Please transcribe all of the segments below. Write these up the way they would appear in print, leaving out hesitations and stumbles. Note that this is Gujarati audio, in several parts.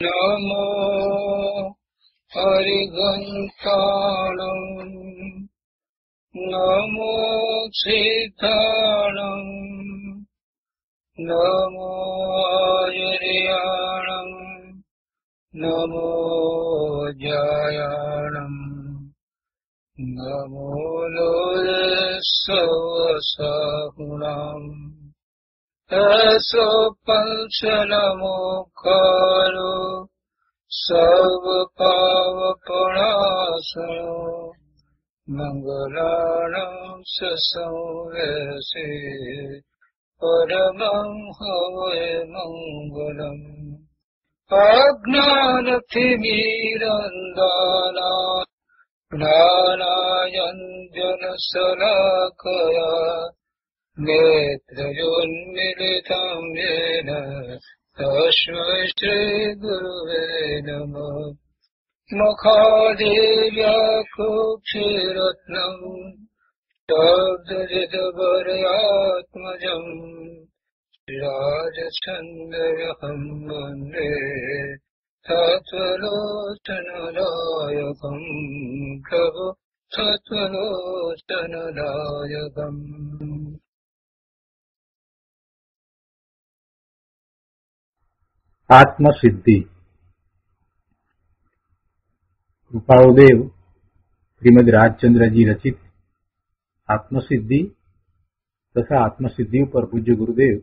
નમો હરિઘંટાણં નમો સીતાણં નમો આયર્યાણં નમો જયાણં નમો લોલસવસાહુણાં એસો પંચનમો ખરો સર્વપાવપણાસનો મંગલાણં સંવેસે પરમં હવૈ મંગલમ અજ્ઞાનતિમિરંધના જ્ઞાનાંજનશલાકયા નેત્રયોન્મિલિतं येन तस्मै श्रीगुरुवे नमः मुखादिव्याकुक्षिरत्नं शब्दजितवर्यात्मजं राजचन्द्रहं वन्दे तत्त्वलोचनदायकं प्रभु तत्त्वलोचनदायकम् આત્મસિદ્ધિ. કૃપાળુદેવ શ્રીમદ રાજચંદ્રજી રચિત આત્મસિદ્ધિ તથા આત્મસિદ્ધિ ઉપર પૂજ્ય ગુરુદેવ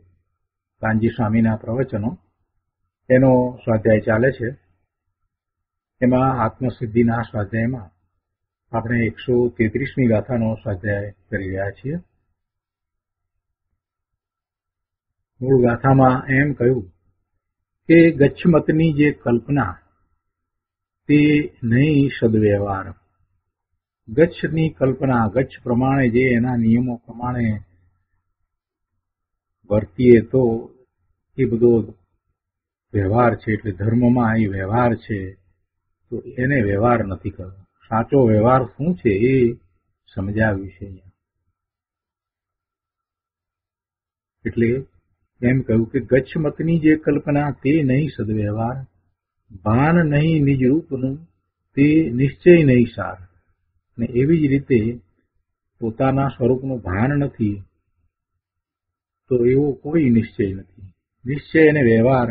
કાનજી સ્વામીના પ્રવચનો, એનો સ્વાધ્યાય ચાલે છે. એમાં આત્મસિદ્ધિના સ્વાધ્યાયમાં આપણે 133મી ગાથાનો સ્વાધ્યાય કરી રહ્યા છીએ. મૂળ ગાથામાં એમ કહ્યું કે ગચ્છમતની જે કલ્પના તે નહીં સદવ્યવહાર. ગચ્છની કલ્પના, ગચ્છ પ્રમાણે જે એના નિયમો પ્રમાણે વર્તીએ તો એ બધો વ્યવહાર છે, એટલે ધર્મમાં એ વ્યવહાર છે, તો એને વ્યવહાર નથી કરવો. સાચો વ્યવહાર શું છે એ સમજાવ્યું છે અહીંયા. એટલે એમ કહ્યું કે ગચ્છમતની જે કલ્પના તે નહીં સદવ્યવહાર, ભાન નહીં નિજ રૂપનું તે નિશ્ચય નહીં સાર. અને એવી જ રીતે પોતાના સ્વરૂપનું ભાન નથી તો એવો કોઈ નિશ્ચય નથી. નિશ્ચય અને વ્યવહાર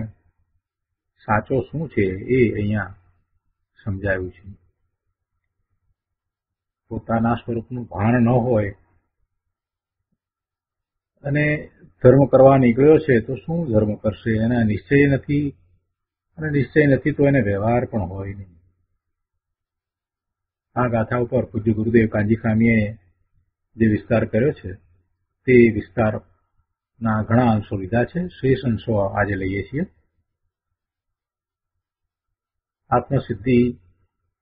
સાચો શું છે એ અહીંયા સમજાવ્યું છે. પોતાના સ્વરૂપનું ભાન ન હોય અને ધર્મ કરવા નીકળ્યો છે તો શું ધર્મ કરશે? એના નિશ્ચય નથી, અને નિશ્ચય નથી તો એને વ્યવહાર પણ હોય નહીં. આ ગાથા ઉપર પૂજ્ય ગુરુદેવ કાનજી સ્વામીએ જે વિસ્તાર કર્યો છે તે વિસ્તારના ઘણા અંશો લીધા છે. શેષ અંશો આજે લઈએ છીએ. આત્મસિદ્ધિ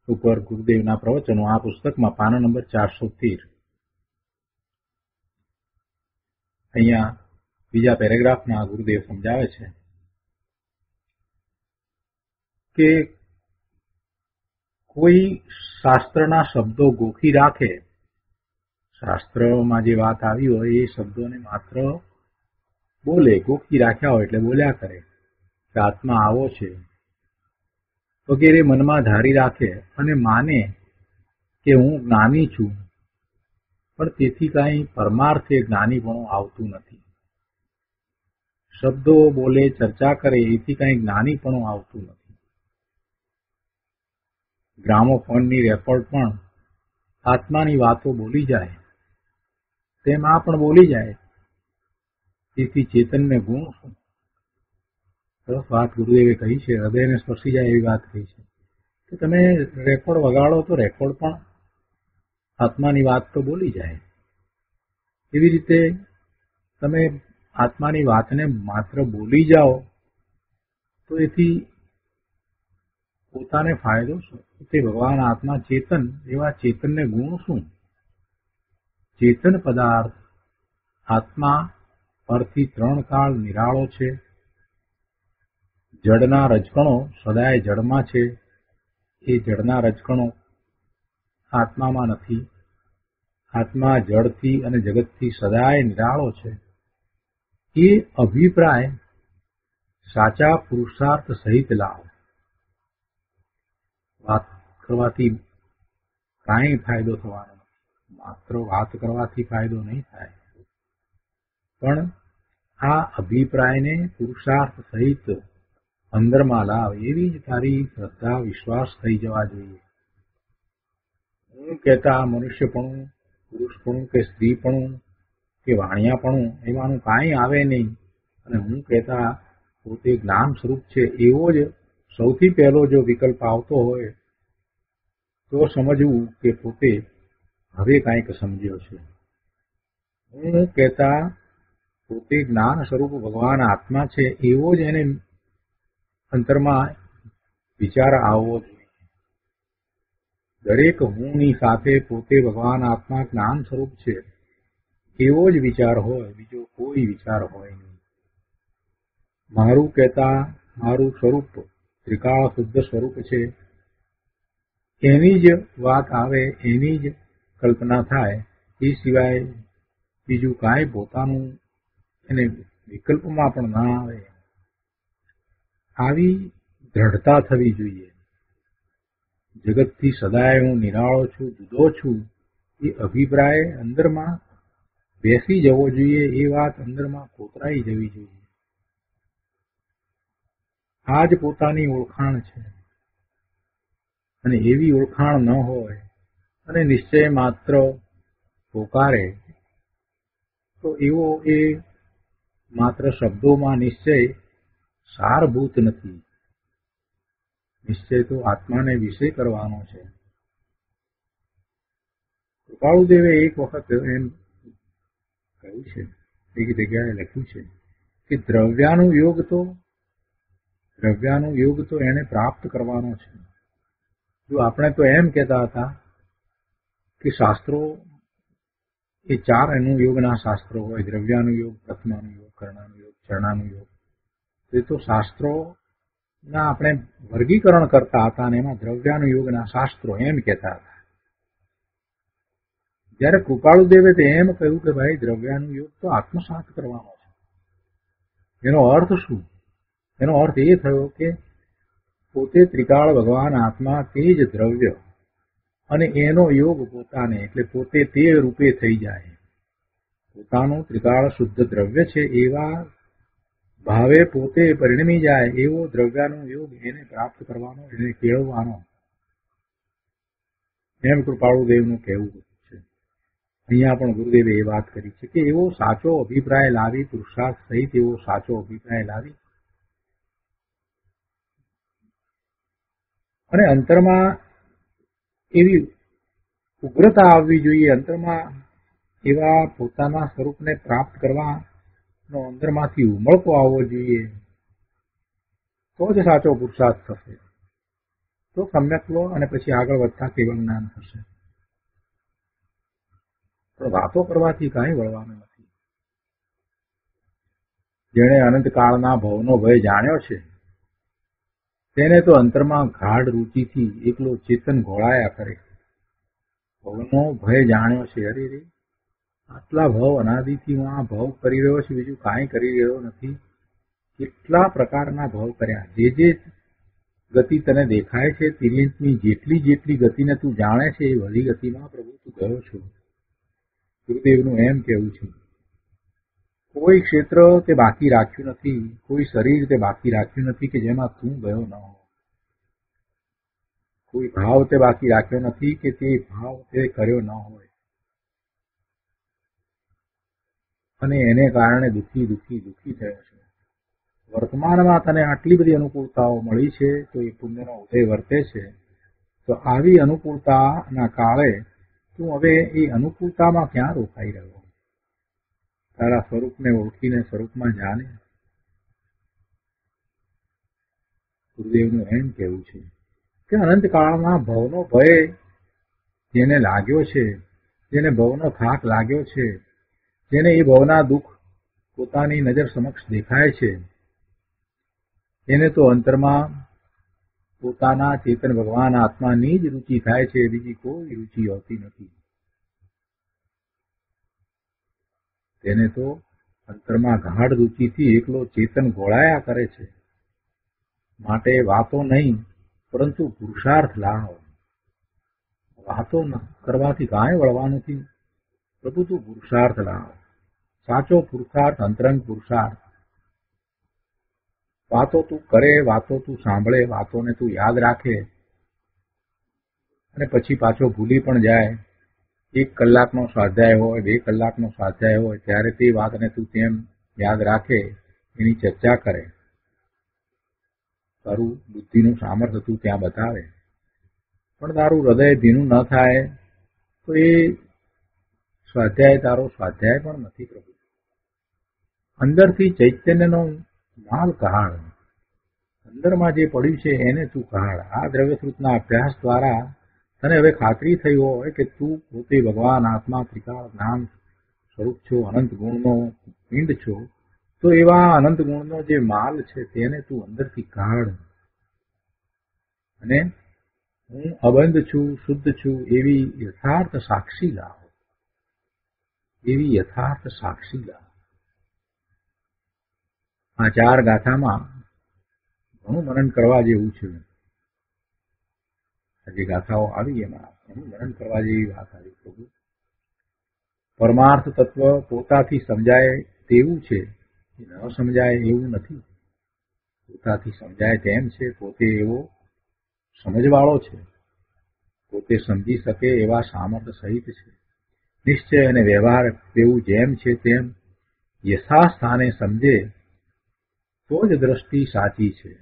ઉપર ગુરુદેવના પ્રવચનો આ પુસ્તકમાં પાના નંબર 413. અહીંયા બીજા પેરેગ્રાફમાં ગુરુદેવ સમજાવે છે કે કોઈ શાસ્ત્રના શબ્દો ગોખી રાખે, શાસ્ત્રમાં જે વાત આવી હોય એ શબ્દોને માત્ર બોલે, ગોખી રાખ્યા હોય એટલે બોલ્યા કરે કે આત્મા આવો છે વગેરે મનમાં ધારી રાખે અને માને કે હું જ્ઞાની છું, પણ તેથી કાંઈ પરમાર્થે જ્ઞાનીપણું આવતું નથી. શબ્દો બોલે, ચર્ચા કરે, એથી કાંઈ જ્ઞાનીપણું આવતું નથી. ગ્રામોફોનની રેકોર્ડ પણ આત્માની વાતો બોલી જાય તેમ આ પણ બોલી જાય, તેથી ચેતનને ગુણ શું? સરસ વાત ગુરુદેવે કહી છે, હૃદયને સ્પર્શી જાય એવી વાત કહી છે કે તમે રેકોર્ડ વગાડો તો રેકોર્ડ પણ આત્માની વાત તો બોલી જાય. એવી રીતે તમે આત્માની વાતને માત્ર બોલી જાઓ તો એથી પોતાને ફાયદો શું? તે ભગવાન આત્મા ચેતન, એવા ચેતનને ગુણ શું? ચેતન પદાર્થ આત્મા પરથી 3 કાળ નિરાળો છે. જળના રજકણો સદાય જળમાં છે, એ જળના રજકણો આત્મામાં નથી. આત્મા જળથી અને જગતથી સદાય નિરાળો છે. એ અભિપ્રાય સાચા પુરુષાર્થ સહિત લાવો. વાત કરવાથી કાંઈ ફાયદો થવાનો નથી. માત્ર વાત કરવાથી ફાયદો નહીં થાય, પણ આ અભિપ્રાયને પુરુષાર્થ સહિત અંદરમાં લાવ, એવી જ તારી શ્રદ્ધા વિશ્વાસ થઈ જવા જોઈએ. હું કહેતા મનુષ્યપણું, પુરુષપણું કે સ્ત્રીપણું કે વાણિયાપણું એમાંનું કાંઈ આવે નહીં, અને હું કહેતા પોતે જ્ઞાન સ્વરૂપ છે એવો જ સૌથી પહેલો જો વિકલ્પ આવતો હોય તો સમજવું કે પોતે હવે કાંઈક સમજ્યો છે. હું કહેતા પોતે જ્ઞાન સ્વરૂપ ભગવાન આત્મા છે એવો જ એને અંતરમાં વિચાર આવવો જોઈએ. દરેક હુંની સાથે પોતે ભગવાન આત્મા જ્ઞાન સ્વરૂપ છે એવો જ વિચાર હોય, બીજો કોઈ વિચાર હોય નહીં. મારું કહેતા મારું સ્વરૂપ ત્રિકાળ શુદ્ધ સ્વરૂપ છે એની જ વાત આવે, એની જ કલ્પના થાય, એ સિવાય બીજું કાંઈ પોતાનું એને વિકલ્પમાં પણ ના આવે. આવી દ્રઢતા થવી જોઈએ. જગતથી સદાય હું નિરાળો છું, જુદો છું, એ અભિપ્રાય અંદરમાં બેસી જવો જોઈએ, એ વાત અંદરમાં કોતરાઈ જવી જોઈએ. આ જ પોતાની ઓળખાણ છે. અને એવી ઓળખાણ ન હોય અને નિશ્ચય માત્ર પોકારે તો એવો એ માત્ર શબ્દોમાં નિશ્ચય સારભૂત નથી. નિશ્ચય તો આત્માને વિષય કરવાનો છે. કૃપાળુદેવે એક વખત એમ કહ્યું છે, એક જગ્યાએ લખ્યું છે કે દ્રવ્યાનુયોગ તો એને પ્રાપ્ત કરવાનો છે. જો આપણે તો એમ કહેતા હતા કે શાસ્ત્રો એ 4 અનુયોગના શાસ્ત્રો હોય, દ્રવ્યાનુયોગ, પ્રથમાનુયોગ, કરણાનુયોગ, ચરણાનુયોગ. એ તો શાસ્ત્રોના આપણે વર્ગીકરણ કરતા હતા અને એમાં દ્રવ્યાનુયોગના શાસ્ત્રો એમ કહેતા હતા. જ્યારે કૃપાળુદેવે તો એમ કહ્યું કે ભાઈ દ્રવ્યાનુયોગ તો આત્મસાત કરવાનો છે. એનો અર્થ શું? એનો અર્થ એ થયો કે પોતે ત્રિકાળ ભગવાન આત્મા તે જ દ્રવ્ય અને એનો યોગ પોતાને, એટલે પોતે તે રૂપે થઈ જાય. પોતાનું ત્રિકાળ શુદ્ધ દ્રવ્ય છે એવા ભાવે પોતે પરિણમી જાય, એવો દ્રવ્યાનો યોગ એને પ્રાપ્ત કરવાનો, એને કેળવવાનો, એમ કૃપાળુદેવનું કહેવું છે. અહીંયા પણ ગુરુદેવે એ વાત કરી છે કે એવો સાચો અભિપ્રાય લાવી, પુરુષાર્થ સહિત એવો સાચો અભિપ્રાય લાવી અને અંતરમાં એવી ઉગ્રતા આવવી જોઈએ. અંતરમાં એવા પોતાના સ્વરૂપને પ્રાપ્ત કરવાનો અંદરમાંથી ઉમળકો આવવો જોઈએ. તો જ સાચો પુરુષાર્થ થશે, તો સમ્યક લો અને પછી આગળ વધતા કેવળ જ્ઞાન થશે. પણ વાતો કરવાથી કાંઈ વળવાનું નથી. જેણે અનંતકાળના ભવનો ભય જાણ્યો છે તેને તો અંતરમાં ગાઢ રૂચિથી એકલો ચેતન ઘોળાયા કરે. ભવનો ભય જાણ્યો છે, અરે રે આટલા ભવ અનાદિથી હું આ ભવ કરી રહ્યો છું, બીજું કાંઈ કરી રહ્યો નથી. કેટલા પ્રકારના ભવ કર્યા. જે ગતિ તને દેખાય છે તિર્યંતની જેટલી ગતિને તું જાણે છે એ વધી ગતિમાં પ્રભુ તું ગયો છો. ગુરુદેવનું એમ કહેવું છે, કોઈ ક્ષેત્ર તે બાકી રાખ્યું નથી, કોઈ શરીર તે બાકી રાખ્યું નથી કે જેમાં તું ગયો ન હો. કોઈ ભાવ તે બાકી રાખ્યો નથી કે તે ભાવ તે કર્યો ન હોય. અને એને કારણે દુઃખી થયો છે. વર્તમાનમાં તને આટલી બધી અનુકૂળતાઓ મળી છે તો એ પુણ્યનો ઉદય વર્તે છે. તો આવી અનુકૂળતાના કાળે તું હવે એ અનુકૂળતામાં ક્યાં રોકાઈ રહ્યો? તારા સ્વરૂપને ઓળખીને સ્વરૂપમાં જાને. ગુરુદેવનું એમ કહેવું છે કે અનંતકાળના ભવનો ભય જેને લાગ્યો છે, જેને ભવનો થાક લાગ્યો છે, જેને એ ભવના દુઃખ પોતાની નજર સમક્ષ દેખાય છે, એને તો અંતરમાં પોતાના ચેતન ભગવાન આત્માની જ રુચિ થાય છે, બીજી કોઈ રુચિ હોતી નથી. તેને તો અંતરમાં ગાઢ રુચિથી એકલો ચેતન ઘોળાયા કરે છે. માટે વાતો નહીં પરંતુ પુરુષાર્થ લાવ. વાતો કરવાથી કાંઈ વળવાનું નથી. પ્રભુ તું પુરુષાર્થ લાવ. સાચો પુરુષાર્થ અંતરંગ પુરુષાર્થ. વાતો તું કરે, વાતો તું સાંભળે, વાતોને તું યાદ રાખે અને પછી પાછો ભૂલી પણ જાય. 1 કલાકનો સ્વાધ્યાય હોય, 2 કલાકનો સ્વાધ્યાય હોય, ત્યારે તે વાતને તું તેમ યાદ રાખે, એની ચર્ચા કરે. તારું બુદ્ધિનું સામર્થ્ય તું ત્યાં બતાવે, પણ તારું હૃદય ભીનું ન થાય તો એ સ્વાધ્યાય તારો સ્વાધ્યાય પણ નથી. પ્રભુ અંદરથી ચૈતન્યનો માલ કહાળ, અંદરમાં જે પડ્યું છે એને તું કહાળ. આ દ્રવ્યશ્રુતના અભ્યાસ દ્વારા તને હવે ખાતરી થઈ હોય કે તું પોતે ભગવાન આત્મા ત્રિકાળ જ્ઞાન સ્વરૂપ છો, અનંત ગુણનો પિંડ છો, તો એવા અનંત ગુણનો જે માલ છે તેને તું અંદરથી કાઢ અને હું અબંધ છું, શુદ્ધ છું એવી યથાર્થ સાક્ષી લાવ. એવી યથાર્થ સાક્ષી લાવ. આ 4 ગાથામાં ઘણું મનન કરવા જેવું છે. જે ગાથાઓ આવી એમાં ઘણું મનન કરવા જેવી વાત આવી. પ્રભુ પરમાર્થ તત્વ પોતાથી સમજાય તેવું છે, ન સમજાય એવું નથી. પોતાથી સમજાય તેમ છે, પોતે એવો સમજવાળો છે, પોતે સમજી શકે એવા સામર્થ્ય સહિત છે. નિશ્ચય અને વ્યવહાર તેવું જેમ છે તેમ યથાસ્થાને સમજે તો જ દ્રષ્ટિ સાચી છે.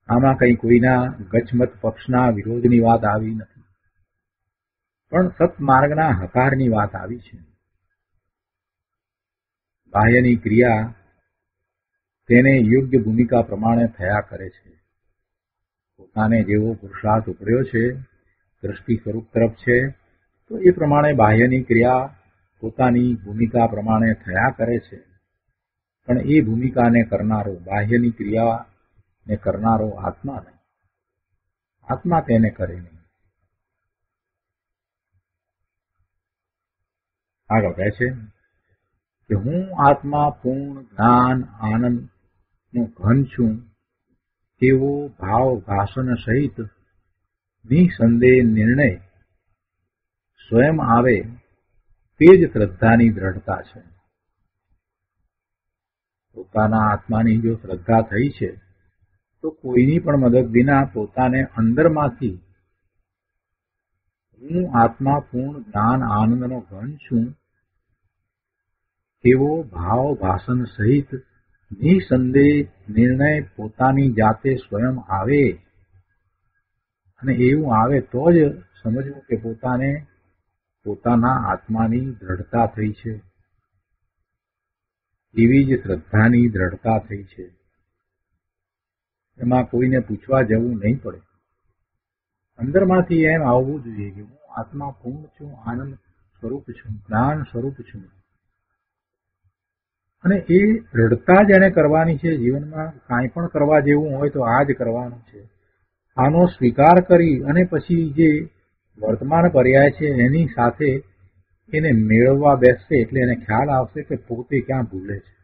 આમાં કંઈ કોઈના ગચમત પક્ષના વિરોધની વાત આવી નથી, પણ સત્માર્ગના હકારની વાત આવી છે. બાહ્યની ક્રિયા તેને યોગ્ય ભૂમિકા પ્રમાણે થયા કરે છે. પોતાને જેવો પુરુષાર્થ ઉપડ્યો છે, દ્રષ્ટિ સ્વરૂપ તરફ છે, તો એ પ્રમાણે બાહ્યની ક્રિયા પોતાની ભૂમિકા પ્રમાણે થયા કરે છે. પણ એ ભૂમિકાને કરનારો, બાહ્યની ક્રિયાને કરનારો આત્મા નહીં. આત્મા તેને કરે નહીં. આગળ કહે છે કે હું આત્મા પૂર્ણ જ્ઞાન આનંદનો ઘન છું તેવો ભાવ ભાષણ સહિત નિસંદેહ નિર્ણય સ્વયં આવે તે જ શ્રદ્ધાની દ્રઢતા છે. પોતાના આત્માની જો શ્રદ્ધા થઈ છે તો કોઈની પણ મદદ વિના પોતાને અંદરમાંથી હું આત્મા પૂર્ણ જ્ઞાન આનંદનો ઘન છું તેવો ભાવ ભાષણ સહિત નિસંદેહ નિર્ણય પોતાની જાતે સ્વયં આવે. અને એવું આવે તો જ સમજવું કે પોતાને પોતાના આત્માની દ્રઢતા થઈ છે, એવી જ શ્રદ્ધાની દ્રઢતા થઈ છે. એમાં કોઈને પૂછવા જવું નહીં પડે. અંદરમાંથી એમ આવવું જોઈએ કે હું આત્મા પૂર્ણ છું, આનંદ સ્વરૂપ છું, જ્ઞાન સ્વરૂપ છું. અને એ દ્રઢતા જ એને કરવાની છે. જીવનમાં કાંઈ પણ કરવા જેવું હોય તો આ જ કરવાનું છે. આનો સ્વીકાર કરી અને પછી જે વર્તમાન પર્યાય છે એની સાથે એને મેળવવા બેસશે એટલે એને ખ્યાલ આવશે કે પોતે ક્યાં ભૂલે છે.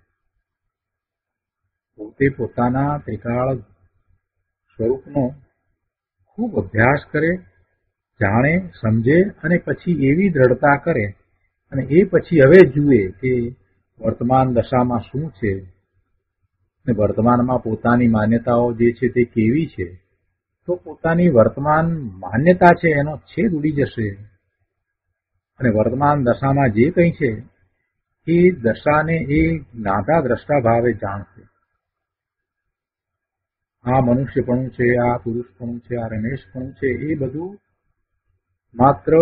પોતે પોતાના ત્રિકાળ સ્વરૂપનો ખૂબ અભ્યાસ કરે, જાણે, સમજે અને પછી એવી દ્રઢતા કરે અને એ પછી હવે જુએ કે વર્તમાન દશામાં શું છે અને વર્તમાનમાં પોતાની માન્યતાઓ જે છે તે કેવી છે. તો પોતાની વર્તમાન માન્યતા છે એનો છેદ ઉડી જશે અને વર્તમાન દશામાં જે કંઈ છે એ દશાને એ જ્ઞાતા દ્રષ્ટા ભાવે જાણશે. આ મનુષ્યપણું છે, આ પુરુષપણું છે, આ રમેશપણું છે, એ બધું માત્ર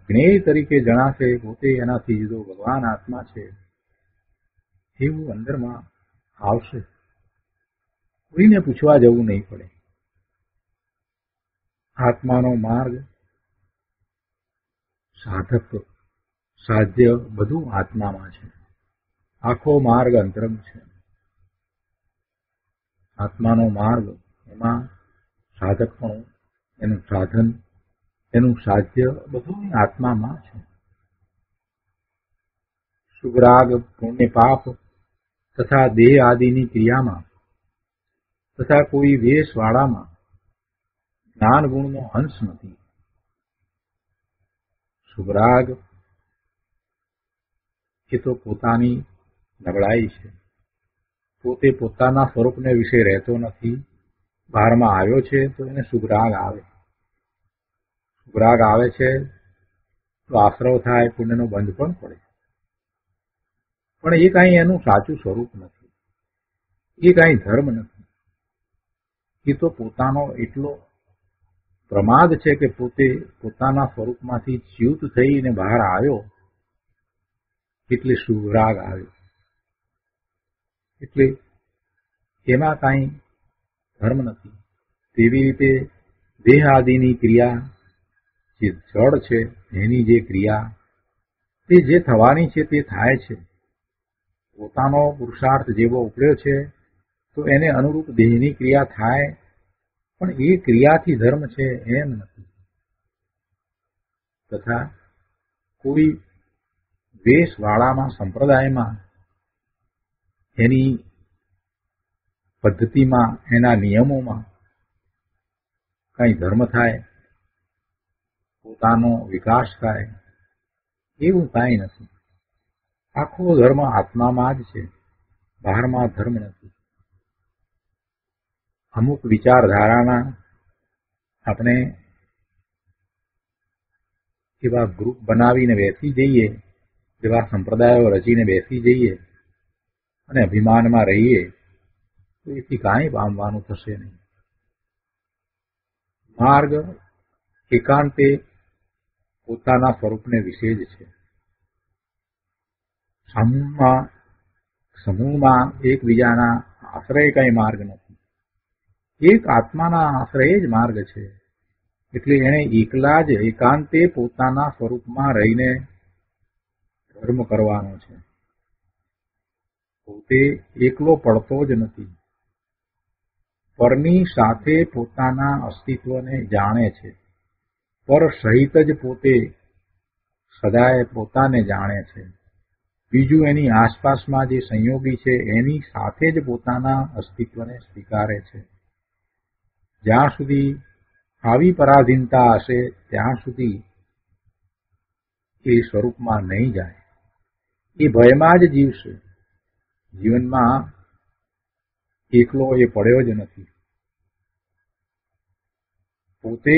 જ્ઞેય તરીકે જણાશે. પોતે એનાથી જુદો ભગવાન આત્મા છે એવું અંદરમાં આવશે. કોઈને પૂછવા જવું નહીં પડે. આત્માનો માર્ગ, સાધક, સાધ્ય બધું આત્મામાં છે. આખો માર્ગ અંતરંગ છે. આત્માનો માર્ગ, એમાં સાધકપણું, એનું સાધન, એનું સાધ્ય બધું આત્મામાં છે. સુગરાગ, પુણ્ય પાપ તથા દેહ આદિની ક્રિયામાં તથા કોઈ વેશવાળામાં જ્ઞાન ગુણનો અંશ નથી. શુભરાગ એ તો પોતાની નબળાઈ છે. પોતે પોતાના સ્વરૂપને વિશે રહેતો નથી. બહારમાં આવ્યો છે તો એને શુભરાગ આવે. શુભરાગ આવે છે તો આશ્રવ થાય, પુણ્યનો બંધ પણ પડે. પણ એ કાંઈ એનું સાચું સ્વરૂપ નથી, એ કાંઈ ધર્મ નથી. એ તો પોતાનો એટલો પ્રમાદ છે કે પોતે પોતાના સ્વરૂપમાંથી ચ્યુત થઈને બહાર આવ્યો એટલે શુભરાગ આવ્યો. એટલે એમાં કાંઈ ધર્મ નથી. તેવી રીતે દેહ આદિની ક્રિયા, જે જડ છે એની જે ક્રિયા, તે જે થવાની છે તે થાય છે. પોતાનો પુરુષાર્થ જેવો ઉપડ્યો છે તો એને અનુરૂપ દેહની ક્રિયા થાય, પણ એ ક્રિયાથી ધર્મ છે એમ નથી. તથા કોઈ વેશવાળામાં, સંપ્રદાયમાં, એની પદ્ધતિમાં, એના નિયમોમાં કંઈ ધર્મ થાય, પોતાનો વિકાસ થાય, એવું કાંઈ નથી. આખો ધર્મ આત્મામાં જ છે, બહારમાં ધર્મ નથી. અમુક વિચારધારાના આપણે એવા ગ્રુપ બનાવીને બેસી જઈએ, એવા સંપ્રદાયો રચીને બેસી જઈએ અને અભિમાનમાં રહીએ તો એથી કાંઈ પામવાનું થશે નહીં. માર્ગ એકાંતે પોતાના સ્વરૂપને વિશે જ છે. સમૂહમાં એકબીજાના આશ્રય કંઈ માર્ગ નથી. એક આત્માના આશ્રય જ માર્ગ છે. એટલે એને એકલા જ એકાંતે પોતાના સ્વરૂપમાં રહીને ધર્મ કરવાનો છે. પોતે એકલો પડતો જ નથી, પરની સાથે પોતાના અસ્તિત્વને જાણે છે. પર સહિત જ પોતે સદાય પોતાને જાણે છે. બીજું એની આસપાસમાં જે સંયોગી છે એની સાથે જ પોતાના અસ્તિત્વને સ્વીકારે છે. જ્યાં સુધી આવી પરાધીનતા હશે ત્યાં સુધી એ સ્વરૂપમાં નહીં જાય. એ ભયમાં જ જીવશે. જીવનમાં એકલો એ પડ્યો જ નથી. પોતે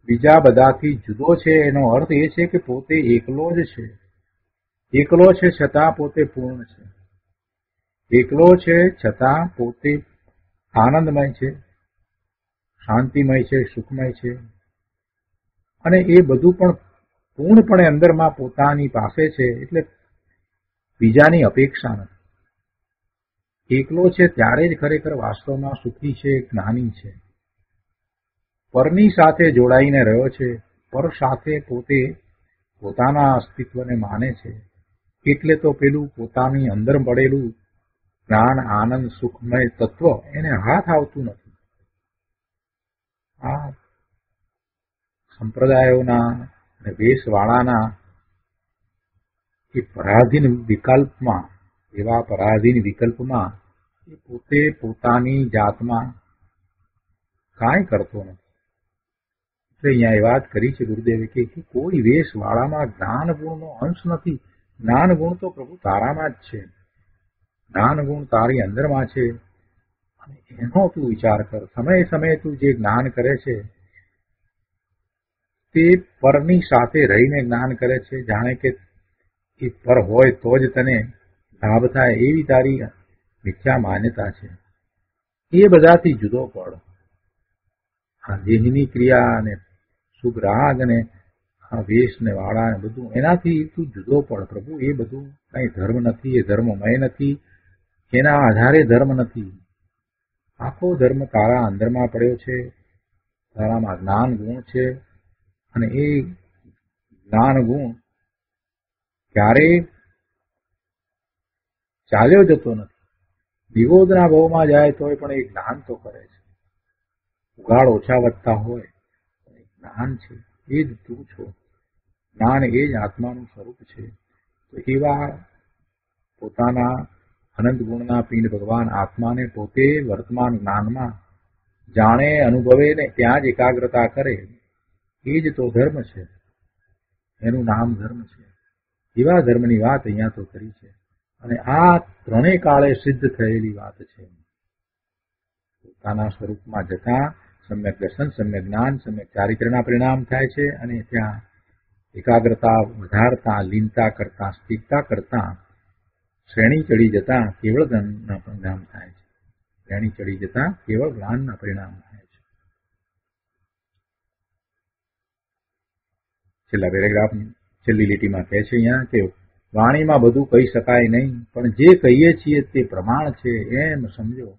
બીજા બધાથી જુદો છે એનો અર્થ એ છે કે પોતે એકલો જ છે. એકલો છે છતાં પોતે પૂર્ણ છે. એકલો છે છતાં પોતે આનંદમય છે, શાંતિમય છે, સુખમય છે. અને એ બધું પણ પૂર્ણપણે અંદરમાં પોતાની પાસે છે. એટલે બીજાની અપેક્ષા નથી. એકલો છે ત્યારે જ ખરેખર વાસ્તવમાં સુખી છે, જ્ઞાની છે. પરની સાથે જોડાઈને રહ્યો છે, પર સાથે પોતે પોતાના અસ્તિત્વને માને છે. એટલે તો પેલું પોતાની અંદર પડેલું જ્ઞાન, આનંદ, સુખમય તત્વ એને હાથ આવતું નથી. આ સંપ્રદાયોના અને વેશવાળાના એ પરાધીન વિકલ્પમાં, એવા પરાધીન વિકલ્પમાં એ પોતે પોતાની જાતમાં કાંઈ કરતો નથી. એટલે અહીંયા એ વાત કરી છે ગુરુદેવે કે કોઈ વેશવાળામાં જ્ઞાન ગુણનો અંશ નથી. જ્ઞાન ગુણ તો પ્રભુ તારામાં જ છે. જ્ઞાન ગુણ તારી અંદરમાં છે. અને એનો તું વિચાર કર. સમયે સમયે તું જે જ્ઞાન કરે છે તે પરની સાથે રહીને જ્ઞાન કરે છે. જાણે કે એ પર હોય તો જ તને લાભ થાય એવી તારી મિથ્યા માન્યતા છે. એ બધાથી જુદો પડ. આ દેહની ક્રિયા અને શુભ રાગ અને આ વેશ ને વાળા ને બધું એનાથી તું જુદો પડ. પ્રભુ એ બધું કઈ ધર્મ નથી, એ ધર્મમય નથી, એના આધારે ધર્મ નથી. આખો ધર્મ તારા અંદરમાં પડ્યો છે. તારામાં જ્ઞાન ગુણ છે અને એ જ્ઞાન ગુણ ક્યારેય ચાલ્યો જતો નથી. વિરોધના ભાવમાં જાય તોય પણ એ જ્ઞાન તો કરે છે. ઉગાડ ઓછા વધતા હોય જ્ઞાન છે. એ જ તું છો. જ્ઞાન એ જ આત્માનું સ્વરૂપ છે. તો એવા પોતાના અનંત ગુણના પિંડ ભગવાન આત્માને પોતે વર્તમાન જ્ઞાનમાં જાણે અનુભવે ને ત્યાં જ એકાગ્રતા કરે એ જ તો ધર્મ છે, એનું નામ ધર્મ છે. એવા ધર્મની વાત અહીંયા તો કરી છે. અને આ ત્રણેય કાળે સિદ્ધ થયેલી વાત છે. પોતાના સ્વરૂપમાં જતા સમ્યક દર્શન, સમ્યક જ્ઞાન, સમ્યક ચારિત્રના પરિણામ થાય છે. અને ત્યાં એકાગ્રતા વધારતા, લીનતા કરતા, સ્થિરતા કરતા શ્રેણી ચડી જતા કેવળ જ્ઞાનના પરિણામ થાય છે. શ્રેણી ચડી જતા કેવળ જ્ઞાનના પરિણામ થાય છે. છેલ્લા પેરેગ્રાફની છેલ્લી લીટીમાં કહે છે અહીંયા કે વાણીમાં બધું કહી શકાય નહીં, પણ જે કહીએ છીએ તે પ્રમાણ છે એમ સમજો.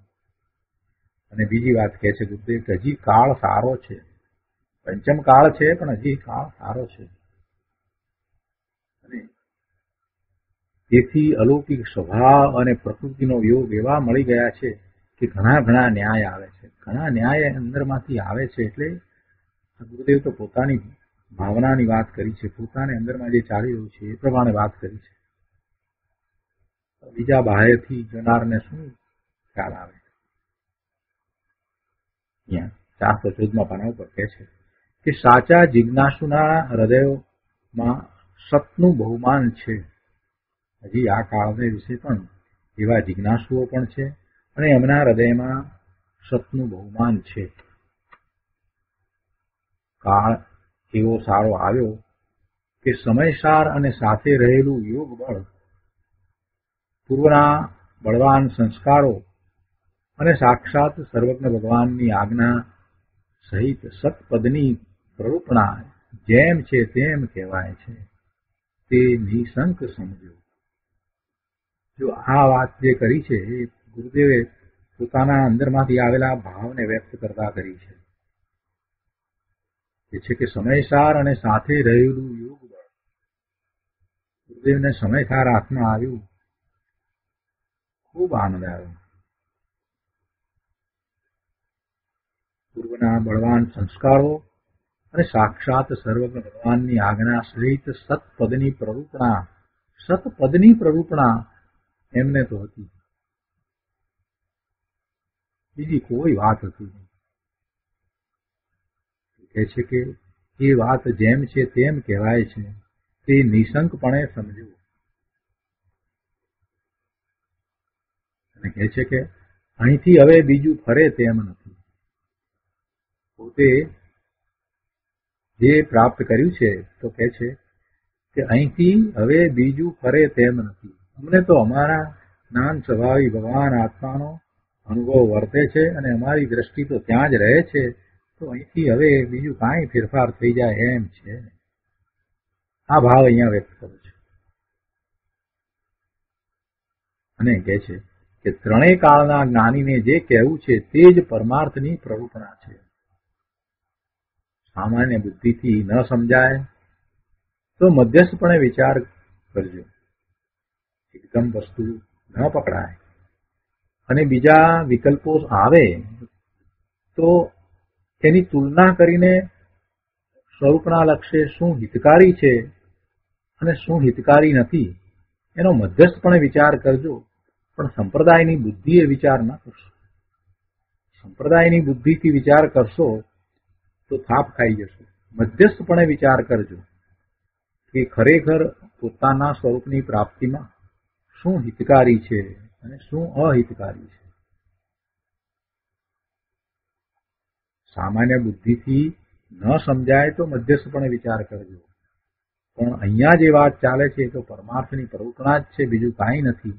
અને બીજી વાત કહે છે ગુરુદેવ કે હજી કાળ સારો છે, પંચમ કાળ છે પણ હજી કાળ સારો છે. અને તેથી અલૌકિક સ્વભાવ અને પ્રકૃતિનો યોગ એવા મળી ગયા છે કે ઘણા ઘણા ન્યાય આવે છે, ઘણા ન્યાય અંદરમાંથી આવે છે. એટલે ગુરુદેવ તો પોતાની ભાવનાની વાત કરી છે, પોતાને અંદરમાં જે ચાલી રહ્યું છે એ પ્રમાણે વાત કરી છે. બીજા બાહ્યથી જોનારને શું ખ્યાલ આવે? અહીંયા 414 પાના ઉપર કહે છે કે સાચા જિજ્ઞાસુના હૃદયોમાં સતનું બહુમાન છે. હજી આ કાળને વિશે પણ એવા જિજ્ઞાસુઓ પણ છે અને એમના હૃદયમાં સતનું બહુમાન છે. કાળ એવો સારો આવ્યો કે સમયસાર અને સાથે રહેલું યોગ બળ, પૂર્વના બળવાન સંસ્કારો અને સાક્ષાત સર્વજ્ઞ ભગવાનની આજ્ઞા સહિત સતપદની પ્રરૂપણા જેમ છે તેમ કહેવાય છે તે નિશંક સમજો. જો આ વાત જે કરી છે એ ગુરુદેવે પોતાના અંદરમાંથી આવેલા ભાવને વ્યક્ત કરતા કરી છે. એ છે કે સમયસાર અને સાથે રહેલું યોગ બળ. ગુરુદેવને સમયસાર હાથમાં આવ્યું, ખૂબ આનંદ આવ્યો. પૂર્વના બળવાન સંસ્કારો અને સાક્ષાત સર્વજ્ઞ ભગવાનની આજ્ઞા સહિત સતપદની પ્રરૂપણા એમને તો હતી, બીજી કોઈ વાત હતી નહીં. કહે છે કે એ વાત જેમ છે તેમ કહેવાય છે તે નિશંકપણે સમજો. અને કહે છે કે અહીંથી હવે બીજું ફરે તેમ નથી. પોતે જે પ્રાપ્ત કર્યું છે તો કહે છે કે અહીંથી હવે બીજું ફરે તેમ નથી. અમને તો અમારા જ્ઞાન સ્વભાવી ભગવાન આત્માનો અનુભવ વર્તે છે અને અમારી દ્રષ્ટિ તો ત્યાં જ રહે છે. તો અહીંથી હવે બીજું કાંઈ ફેરફાર થઈ જાય એમ છે. આ ભાવ અહીંયા વ્યક્ત કરે છે. અને કહે છે કે ત્રણેય કાળના જ્ઞાનીને જે કહેવું છે તે જ પરમાર્થની પ્રરૂપણા છે. સામાન્ય બુદ્ધિથી ન સમજાય તો મધ્યસ્થપણે વિચાર કરજો. એકદમ વસ્તુ ન પકડાય અને બીજા વિકલ્પો આવે તો તેની તુલના કરીને સ્વરૂપના લક્ષ્ય શું હિતકારી છે અને શું હિતકારી નથી એનો મધ્યસ્થપણે વિચાર કરજો. પણ સંપ્રદાયની બુદ્ધિએ વિચાર ન કરશો. સંપ્રદાયની બુદ્ધિથી વિચાર કરશો તો થાપ ખાઈ જશો. મધ્યસ્થપણે વિચાર કરજો કે ખરેખર પોતાના સ્વરૂપની પ્રાપ્તિમાં શું હિતકારી છે અને શું અહિતકારી છે. સામાન્ય બુદ્ધિથી ન સમજાય તો મધ્યસ્થપણે વિચાર કરજો. પણ અહીંયા જે વાત ચાલે છે તો પરમાર્થની પ્રરૂપણા જ છે, બીજું કાંઈ નથી.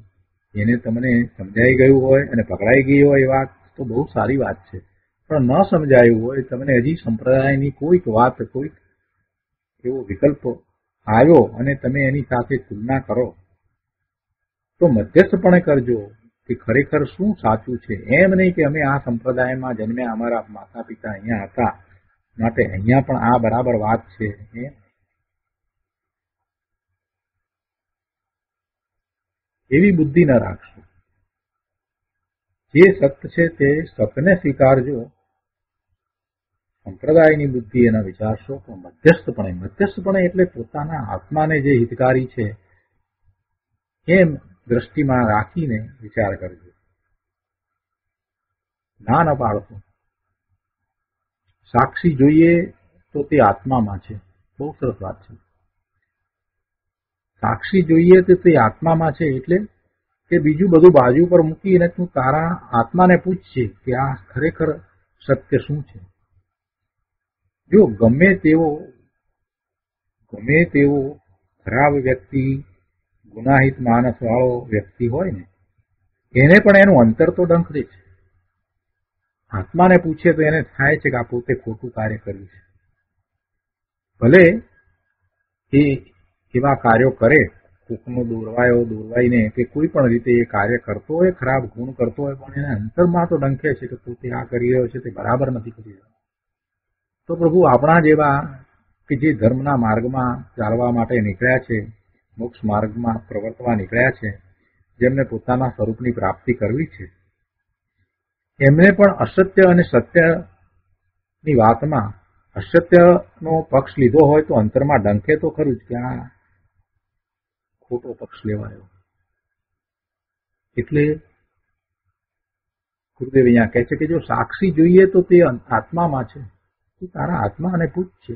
એને તમને સમજાઈ ગયું હોય અને પકડાઈ ગઈ હોય એ વાત તો બહુ સારી વાત છે. પણ ન સમજાયું હોય, તમને હજી સંપ્રદાયની કોઈક વાત, કોઈક એવો વિકલ્પ આવ્યો અને તમે એની સાથે તુલના કરો તો મધ્યસ્થપણે કરજો કે ખરેખર શું સાચું છે. એમ નહીં કે અમે આ સંપ્રદાયમાં જન્મ્યા, અમારા માતા પિતા અહીંયા હતા માટે અહીંયા પણ આ બરાબર વાત છે. એવી બુદ્ધિ ન રાખશો. જે સત્ય છે તે સત્યને સ્વીકારજો. સંપ્રદાયની બુદ્ધિ એના વિચારશો પણ મધ્યસ્થપણે એટલે પોતાના આત્માને જે હિતકારી છે એમ દ્રષ્ટિમાં રાખીને વિચાર કરજો. ના ન પાડશો સાક્ષી જોઈએ તો તે આત્મામાં છે. બહુ સરસ વાત છે. સાક્ષી જોઈએ તો તે આત્મામાં છે એટલે કે બીજું બધું બાજુ પર મૂકીને તું તારા આત્માને પૂછશે કે આ ખરેખર સત્ય શું છે. જો ગમે તેવો ખરાબ વ્યક્તિ, ગુનાહિત માનસ વાળો વ્યક્તિ હોય ને, એને પણ એનું અંતર તો ડંખરે છે. આત્માને પૂછે તો એને થાય છે કે આ પોતે ખોટું કાર્ય કર્યું છે. ભલે એ એવા કાર્યો કરે, કોકનો દોરવાઈને કે કોઈ પણ રીતે એ કાર્ય કરતો હોય, ખરાબ ગુણ કરતો હોય, પણ એના અંતરમાં તો ડંખે છે કે પોતે આ કરી રહ્યો છે તે બરાબર નથી કરી રહ્યો. તો પ્રભુ આપણા જેવા કે જે ધર્મના માર્ગમાં ચાલવા માટે નીકળ્યા છે, મોક્ષ માર્ગમાં પ્રવર્તવા નીકળ્યા છે, જેમને પોતાના સ્વરૂપની પ્રાપ્તિ કરવી છે, એમને પણ અસત્ય અને સત્યની વાતમાં અસત્યનો પક્ષ લીધો હોય તો અંતરમાં ડંખે તો ખરું જ કે આ ખોટો પક્ષ લેવાયો. એટલે ગુરુદેવ અહીંયા કહે છે કે જો સાક્ષી જોઈએ તો તે આત્મામાં છે. તું તારા આત્માને પૂછશે.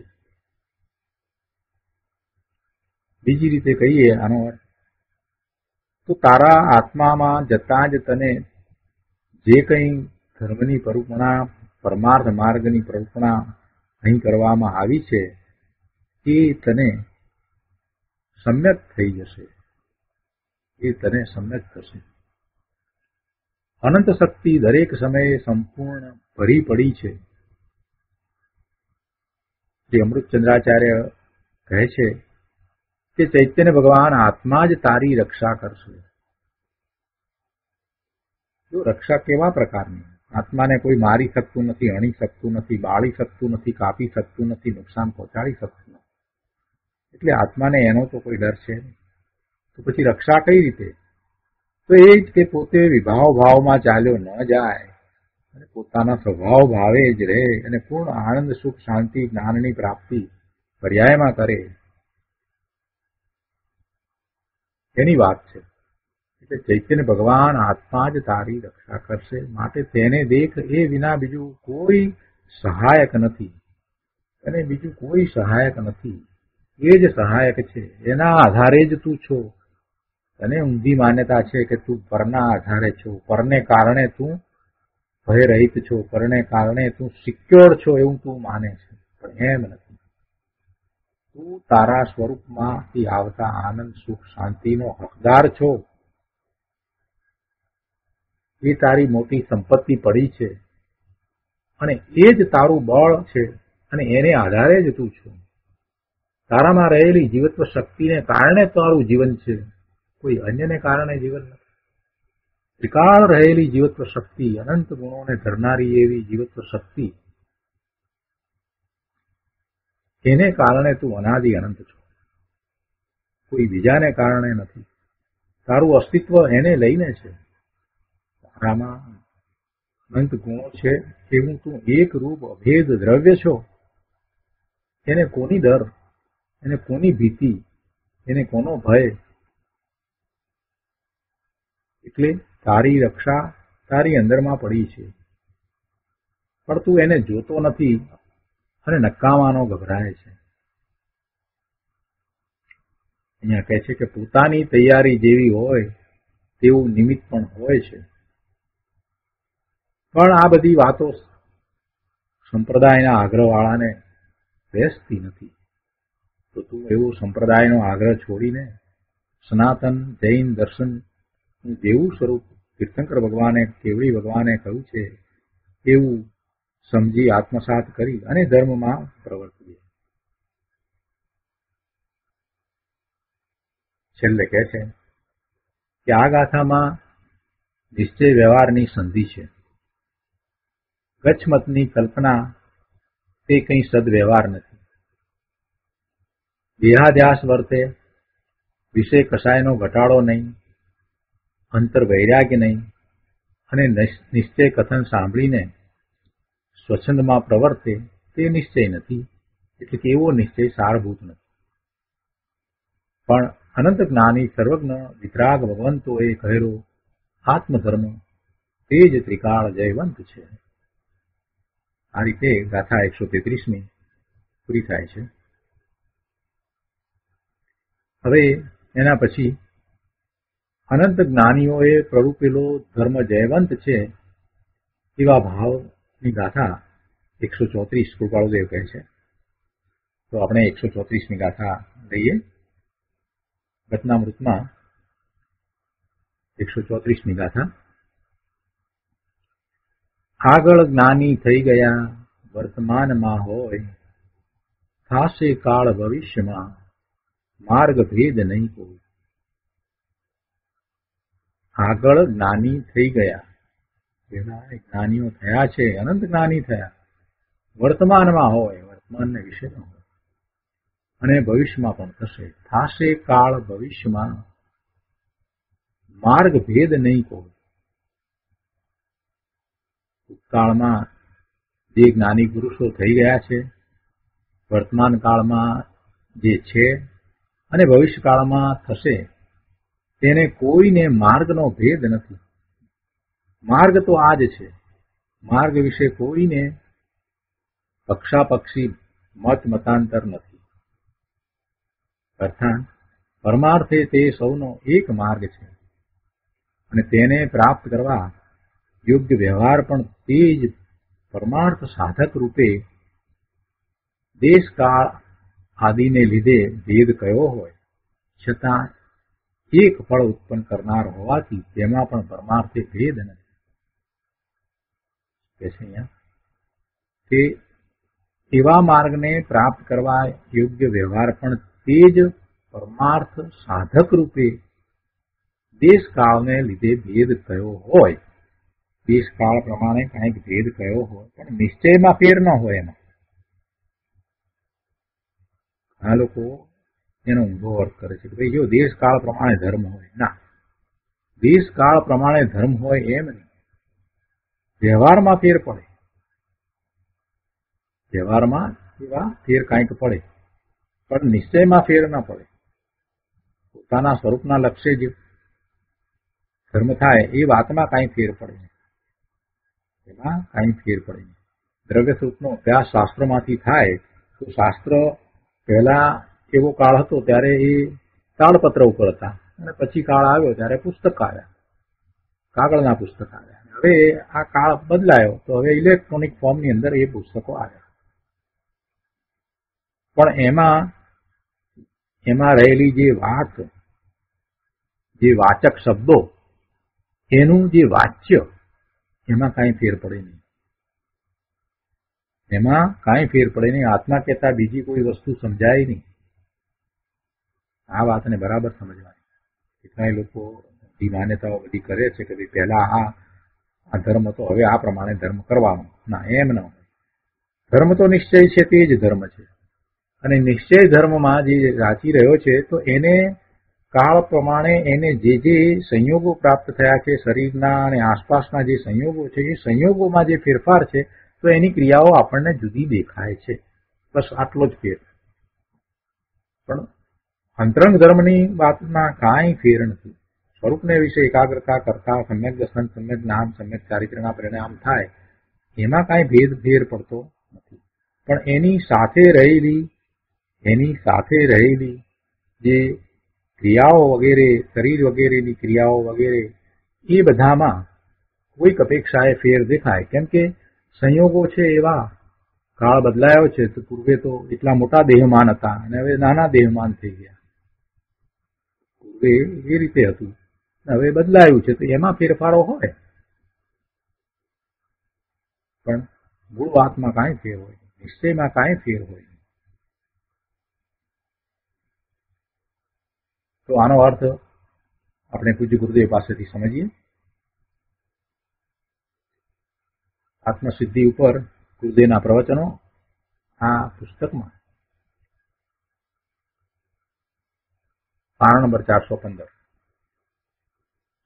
બીજી રીતે કહીએ આનો અર્થ તો તારા આત્મામાં જતા જ તને જે કંઈ ધર્મની પરુપણા, પરમાર્થ માર્ગની પરુપણા અહીં કરવામાં આવી છે એ તને સમ્યક થઈ જશે. એ તને સમ્યક થશે. અનંત શક્તિ દરેક સમયે સંપૂર્ણ ભરી પડી છે. શ્રી અમૃતચંદ્રાચાર્ય કહે છે કે ચૈતન્ય ભગવાન આત્મા જ તારી રક્ષા કરશે. જો રક્ષા કેવા પ્રકારની? આત્માને કોઈ મારી શકતું નથી, અણી શકતું નથી, બાળી શકતું નથી, કાપી શકતું નથી, નુકસાન પહોંચાડી શકતું નથી. એટલે આત્માને એનો તો કોઈ ડર છે નહીં. તો પછી રક્ષા કઈ રીતે? તો એ જ કે પોતે વિભાવ ભાવમાં ચાલ્યો ન જાય અને પોતાના સ્વભાવ ભાવે જ રહે અને પૂર્ણ આનંદ, સુખ, શાંતિ, જ્ઞાનની પ્રાપ્તિ પર્યાયમાં કરે, એની વાત છે. એટલે ચૈતન્ય ભગવાન આત્મા જ તારી રક્ષા કરશે. માટે તેને દેખ, એ વિના બીજું કોઈ સહાયક નથી. અને બીજું કોઈ સહાયક નથી. એ જ સહાયક છે. એના આધારે જ તું છો. તને ઊંધી માન્યતા છે કે તું પરના આધારે છો, પરને કારણે તું ભયરહિત છો, પરને કારણે તું સિક્યોર છો, એવું તું માને છે. પણ એમ નથી. તું તારા સ્વરૂપમાંથી આવતા આનંદ, સુખ, શાંતિનો હકદાર છો. એ તારી મોટી સંપત્તિ પડી છે અને એ જ તારું બળ છે અને એને આધારે જ તું છો. તારામાં રહેલી જીવત્વ શક્તિને કારણે તારું જીવન છે, કોઈ અન્યને કારણે જીવન નથી. ત્રિકાળ રહેલી જીવત્વ શક્તિ, અનંત ગુણોને ધરનારી એવી જીવત્વ શક્તિ, એને કારણે તું અનાદિ અનંત છો, કોઈ બીજાને કારણે નથી. તારું અસ્તિત્વ એને લઈને છે. તારામાં અનંત ગુણો છે એવું તું એક રૂપ અભેદ દ્રવ્ય છો. એને કોની ડર, એને કોની ભીતિ, એને કોનો ભય? એટલે તારી રક્ષા તારી અંદરમાં પડી છે, પણ તું એને જોતો નથી અને નકામાનો ગભરાય છે. અહીંયા કહે છે કે પોતાની તૈયારી જેવી હોય તેવું નિમિત્ત પણ હોય છે. પણ આ બધી વાતો સંપ્રદાયના આગ્રહવાળાને બેસતી નથી. તો તું એવો સંપ્રદાયનો આગ્રહ છોડીને સનાતન જૈન દર્શન જેવું સ્વરૂપ તીર્થંકર ભગવાને, કેવડી ભગવાને કહ્યું છે એવું સમજી આત્મસાત કરી અને ધર્મમાં પ્રવર્તીએ. છેલ્લે કહે છે કે આ ગાથામાં નિશ્ચય વ્યવહારની સંધિ છે. ગચ્છમતની કલ્પના તે કંઈ સદવ્યવહાર નથી. દેહાધ્યાસ વર્તે, વિષય કસાયનો ઘટાડો નહીં, અંતર વૈરાગ્ય નહીં અને નિશ્ચય કથન સાંભળીને સ્વચ્છંદમાં પ્રવર્તે તે નિશ્ચય નથી. એટલે કે એવો નિશ્ચય સારભૂત નથી. પણ અનંત જ્ઞાની સર્વજ્ઞ વિતરાગ ભગવંતોએ કહેલો આત્મધર્મ તે જ ત્રિકાળ જયવંત છે. આ રીતે ગાથા 133મી પૂરી થાય છે. હવે એના પછી અનંત જ્ઞાનીઓએ પ્રરૂપેલો ધર્મ જયવંત છે એવા ભાવની ગાથા 134 કૃપાળુદેવ કહે છે. તો આપણે 134મી ગાથા લઈએ. વચનામૃતમાં 134મી ગાથા. આગળ જ્ઞાની થઈ ગયા વર્તમાનમાં હોય, થાશે કાળ ભવિષ્યમાં માર્ગ ભેદ નહીં કોઈ. આગળ જ્ઞાની થઈ ગયા, પેલા જ્ઞાનીઓ થયા છે, અનંત જ્ઞાની થયા, વર્તમાનમાં હોય, વર્તમાનને વિશેમાં હોય, અને ભવિષ્યમાં પણ થશે. થાશે કાળ ભવિષ્યમાં માર્ગ ભેદ નહીં કોઈ. ભૂતકાળમાં જે જ્ઞાની પુરુષો થઈ ગયા છે, વર્તમાન કાળમાં જે છે અને ભવિષ્યકાળમાં થશે, તેને કોઈને માર્ગનો ભેદ નથી. માર્ગ તો આ જ છે. માર્ગ વિશે કોઈને પક્ષાપક્ષી મતાંતર નથી. અર્થાત પરમાર્થે તે સૌનો એક માર્ગ છે અને તેને પ્રાપ્ત કરવા યોગ્ય વ્યવહાર પણ તે જ પરમાર્થ સાધક રૂપે દેશકાળ આદિને લીધે ભેદ કયો હોય છતાં એક ફળ ઉત્પન્ન કરનાર હોવાથી તેમાં પણ પરમાર્થે ભેદ નથી. તે એવા માર્ગને પ્રાપ્ત કરવા યોગ્ય વ્યવહાર પણ તે જ પરમાર્થ સાધક રૂપે દેશકાળને લીધે ભેદ કયો હોય. દેશકાળ પ્રમાણે કંઈક ભેદ કયો હોય પણ નિશ્ચયમાં ફેર ન હોય. એમાં ઘણા લોકો એનો ઊંધો અર્થ કરે છે કે ભાઈ જો દેશકાળ પ્રમાણે ધર્મ હોય. ના, દેશકાળ પ્રમાણે ધર્મ હોય એમ નહીં. વ્યવહારમાં ફેર પડે, વ્યવહારમાં એવા ફેર કંઈક પડે પણ નિશ્ચયમાં ફેર ના પડે. પોતાના સ્વરૂપના લક્ષ્ય જ ધર્મ થાય એ વાતમાં કાંઈ ફેર પડે નહીં. એમાં કાંઈ ફેર પડે નહીં. દ્રવ્ય સ્વરૂપનો અભ્યાસ શાસ્ત્રોમાંથી થાય તો શાસ્ત્ર પહેલા એવો કાળ હતો ત્યારે એ તાળપત્ર ઉપર હતા અને પછી કાળ આવ્યો ત્યારે પુસ્તક આવ્યા, કાગળના પુસ્તક આવ્યા. હવે આ કાળ બદલાયો તો હવે ઇલેક્ટ્રોનિક ફોર્મની અંદર એ પુસ્તકો આવ્યા. પણ એમાં રહેલી જે વાત, જે વાચક શબ્દો, એનું જે વાચ્ય, એમાં કાંઈ ફેર પડે નહીં. એમાં કાંઈ ફેર પડે નહીં. આત્મા કહેતા બીજી કોઈ વસ્તુ સમજાય નહીં. આ વાતને બરાબર સમજવાની. કેટલાય લોકો માન્યતાઓ બધી કરે છે કે ભાઈ પહેલા આ ધર્મ હતો, હવે આ પ્રમાણે ધર્મ કરવાનો. ના, એમ ન હોય. ધર્મ તો નિશ્ચય છે, તે જ ધર્મ છે. અને નિશ્ચય ધર્મમાં જે રાચી રહ્યો છે તો એને કાળ પ્રમાણે એને જે જે સંયોગો પ્રાપ્ત થયા છે, શરીરના અને આસપાસના જે સંયોગો છે, એ સંયોગોમાં જે ફેરફાર છે તો એની ક્રિયાઓ આપણને જુદી દેખાય છે. બસ આટલો જ ફેર. પણ અંતરંગ ધર્મની વાતમાં કાંઈ ફેર નથી. સ્વરૂપને વિશે એકાગ્રતા કરતા સમ્યક દર્શન, સમ્યક જ્ઞાન, સમ્યક ચારિત્રના પરિણામ થાય એમાં કાંઈ ફેર પડતો નથી. પણ એની સાથે રહેલી જે ક્રિયાઓ વગેરે, શરીર વગેરેની ક્રિયાઓ વગેરે, એ બધામાં કોઈક અપેક્ષાએ ફેર દેખાય. કેમ કે સંયોગો છે એવા, કાળ બદલાયો છે. તો પૂર્વે તો એટલા મોટા દેહમાન હતા અને હવે નાના દેહમાન થઈ ગયા. પૂર્વે એ રીતે હતું, હવે બદલાયું છે તો એમાં ફેરફારો હોય. પણ મૂળ વાતમાં કાંઈ ફેર હોય, નિશ્ચયમાં કાંઈ ફેર હોય. તો આનો અર્થ આપણે પૂજ્ય ગુરુદેવ પાસેથી સમજીએ. આત્મસિદ્ધિ ઉપર ગુરુદેવના પ્રવચનો આ પુસ્તકમાં પાના નંબર 415.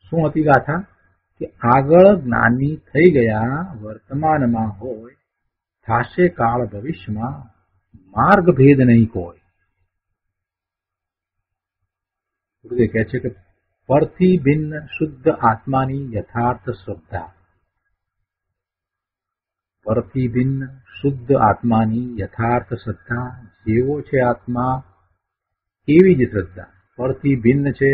શું હતી ગાથા? કે આગળ જ્ઞાની થઈ ગયા વર્તમાનમાં હોય, થાશે કાળ ભવિષ્યમાં માર્ગ ભેદ નહીં કોઈ. ગુરુદેવ કહે છે કે પરથી ભિન્ન શુદ્ધ આત્માની યથાર્થ શ્રદ્ધા, પરથી ભિન્ન શુદ્ધ આત્માની યથાર્થ શ્રદ્ધા. જેવો છે આત્મા એવી જ શ્રદ્ધા. પરથી ભિન્ન છે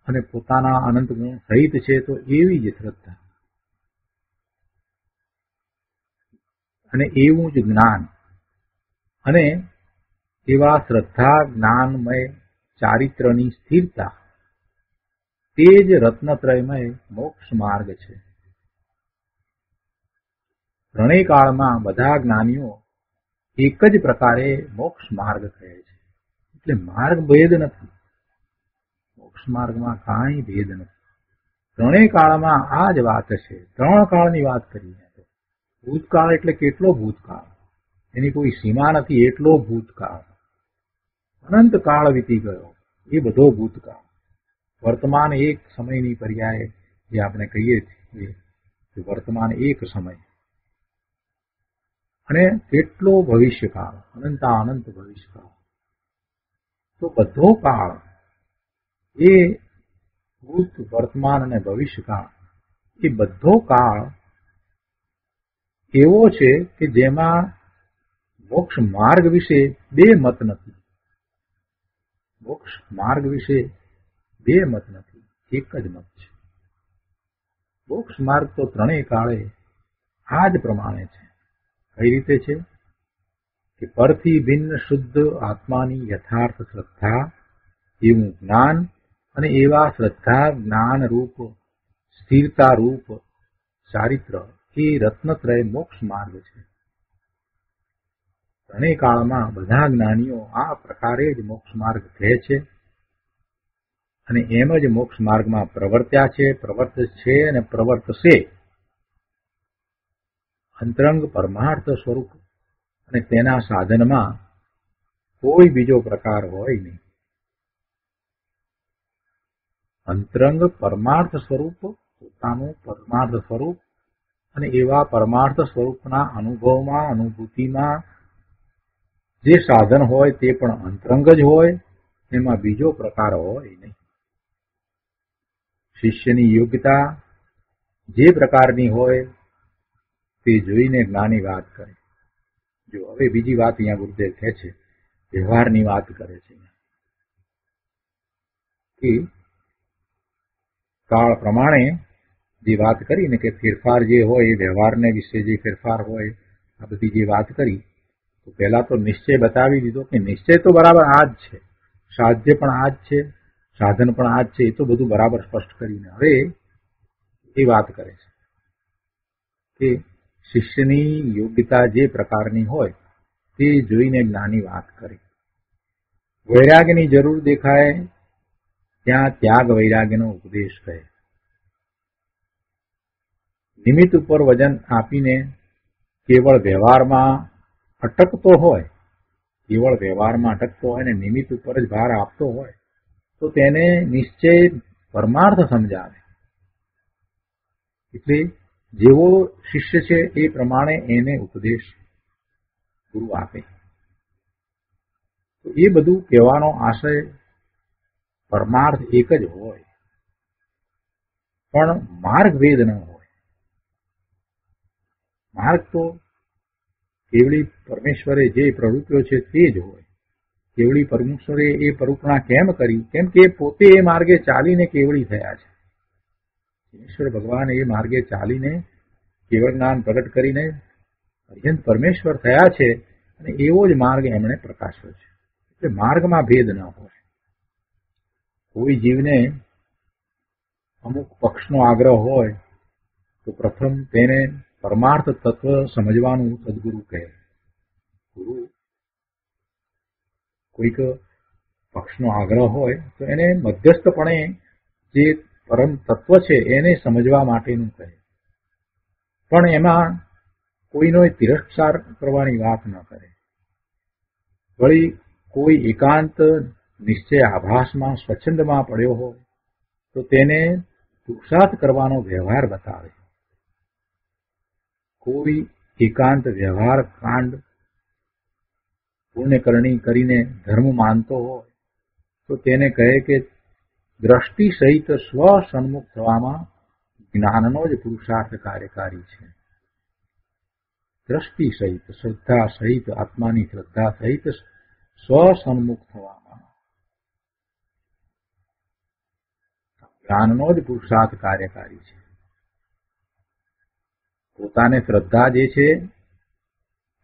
અને પોતાના અનંત ગુણ સહિત છે તો એવી જ શ્રદ્ધા અને એવું જ જ્ઞાન અને એવા શ્રદ્ધા જ્ઞાનમય ચારિત્રની સ્થિરતા, તે જ રત્નત્રયમય મોક્ષ માર્ગ છે. ત્રણેય કાળમાં બધા જ્ઞાનીઓ એક જ પ્રકારે મોક્ષ માર્ગ કહે છે. એટલે માર્ગ ભેદ નથી, મોક્ષ માર્ગમાં કાંઈ ભેદ નથી. ત્રણેય કાળમાં આ જ વાત છે. ત્રણ કાળની વાત કરીએ તો ભૂતકાળ એટલે કેટલો ભૂતકાળ, એની કોઈ સીમા નથી, એટલો ભૂતકાળ. અનંત કાળ વીતી ગયો, એ બધો ભૂતકાળ. વર્તમાન એક સમયની પર્યાય જે આપણે કહીએ છીએ કે વર્તમાન એક સમય, અને કેટલો ભવિષ્યકાળ, અનંતાનંત ભવિષ્યકાળ. તો બધો કાળ એ ભૂત, વર્તમાન અને ભવિષ્યકાળ, એ બધો કાળ એવો છે કે જેમાં મોક્ષ માર્ગ વિશે બે મત નથી. મોક્ષ માર્ગ વિશે બે મત નથી, એક જ મત છે. મોક્ષ માર્ગ તો ત્રણેય કાળે આ જ પ્રમાણે છે. કઈ રીતે છે કે પરથી ભિન્ન શુદ્ધ આત્માની યથાર્થ શ્રદ્ધા, એવું જ્ઞાન અને એવા શ્રદ્ધા જ્ઞાન રૂપ સ્થિરતા રૂપ ચારિત્ર, એ રત્નત્રય મોક્ષ માર્ગ છે. ત્રણેય કાળમાં બધા જ્ઞાનીઓ આ પ્રકારે જ મોક્ષ માર્ગ કહે છે અને એમ જ મોક્ષ માર્ગમાં પ્રવર્ત્યા છે, પ્રવર્તે છે અને પ્રવર્તશે. અંતરંગ પરમાર્થ સ્વરૂપ અને તેના સાધનમાં કોઈ બીજો પ્રકાર હોય નહીં. અંતરંગ પરમાર્થ સ્વરૂપ, પોતાનું પરમાર્થ સ્વરૂપ અને એવા પરમાર્થ સ્વરૂપના અનુભવમાં, અનુભૂતિમાં જે સાધન હોય તે પણ અંતરંગ જ હોય, એમાં બીજો પ્રકાર હોય નહીં. શિષ્યની યોગ્યતા જે પ્રકારની હોય તે જોઈને જ્ઞાની વાત કરે. જો હવે બીજી વાત અહીંયા ગુરુદેવ કહે છે, વ્યવહારની વાત કરે છે કે કાળ પ્રમાણે જે વાત કરી ને કે ફેરફાર જે હોય એ વ્યવહારને વિશે જે ફેરફાર હોય, આ બધી જે વાત કરી, તો પહેલા તો નિશ્ચય બતાવી દીધો કે નિશ્ચય તો બરાબર આ જ છે, સાધ્ય પણ આ જ છે, સાધન પણ આ જ છે. એ તો બધું બરાબર સ્પષ્ટ કરીને હવે એ વાત કરે છે કે શિષ્યની યોગ્યતા જે પ્રકારની હોય તે જોઈને જ્ઞાની વાત કરે. વૈરાગ્યની જરૂર દેખાય ત્યાં ત્યાગ વૈરાગ્યનો ઉપદેશ કહે. નિમિત્ત ઉપર વજન આપીને કેવળ વ્યવહારમાં અટકતો હોય, કેવળ વ્યવહારમાં અટકતો હોય ને નિમિત્ત ઉપર જ ભાર આપતો હોય તો તેને નિશ્ચય પરમાર્થ સમજાવે. એટલે જેવો શિષ્ય છે એ પ્રમાણે એને ઉપદેશ ગુરુ આપે. તો એ બધું કહેવાનો આશય પરમાર્થ એક જ હોય, પણ માર્ગ ભેદ ન હોય. માર્ગ તો કેવળી પરમેશ્વરે જે પ્રવૃત્તિઓ છે તે જ હોય. કેવળી પરમેશ્વરે એ પરુપણા કેમ કરી? કેમ કે પોતે એ માર્ગે ચાલીને કેવળી થયા છે. ઈશ્વર ભગવાન એ માર્ગે ચાલીને કેવળ જ્ઞાન પ્રગટ કરીને અર્યંત પરમેશ્વર થયા છે અને એવો જ માર્ગ એમણે પ્રકાશ્યો છે. એટલે માર્ગમાં ભેદ ન હોય. કોઈ જીવને અમુક પક્ષનો આગ્રહ હોય તો પ્રથમ તેને પરમાર્થ તત્વ સમજવાનું સદગુરુ કહે. ગુરુ કોઈક પક્ષનો આગ્રહ હોય તો એને મધ્યસ્થપણે જે પરમ તત્વ છે એને સમજવા માટેનું કહે, પણ એમાં કોઈનો તિરસ્કાર કરવાની વાત ન કરે. વળી કોઈ એકાંત નિશ્ચય આભાસમાં સ્વચ્છંદમાં પડ્યો હોય તો તેને પુરુષાર્થ કરવાનો વ્યવહાર બતાવે. કોઈ એકાંત વ્યવહાર કાંડ પુણ્યકરણી કરીને ધર્મ માનતો હોય તો તેને કહે કે દ્રષ્ટિ સહિત સ્વ સન્મુખ થવામાં જ્ઞાનનો જ પુરુષાર્થ કાર્યકારી છે. દ્રષ્ટિ સહિત, શ્રદ્ધા સહિત, આત્માની શ્રદ્ધા સહિત સ્વસન્મુખ થવામાં જ્ઞાનનો જ પુરુષાર્થ કાર્યકારી છે. પોતાને શ્રદ્ધા જે છે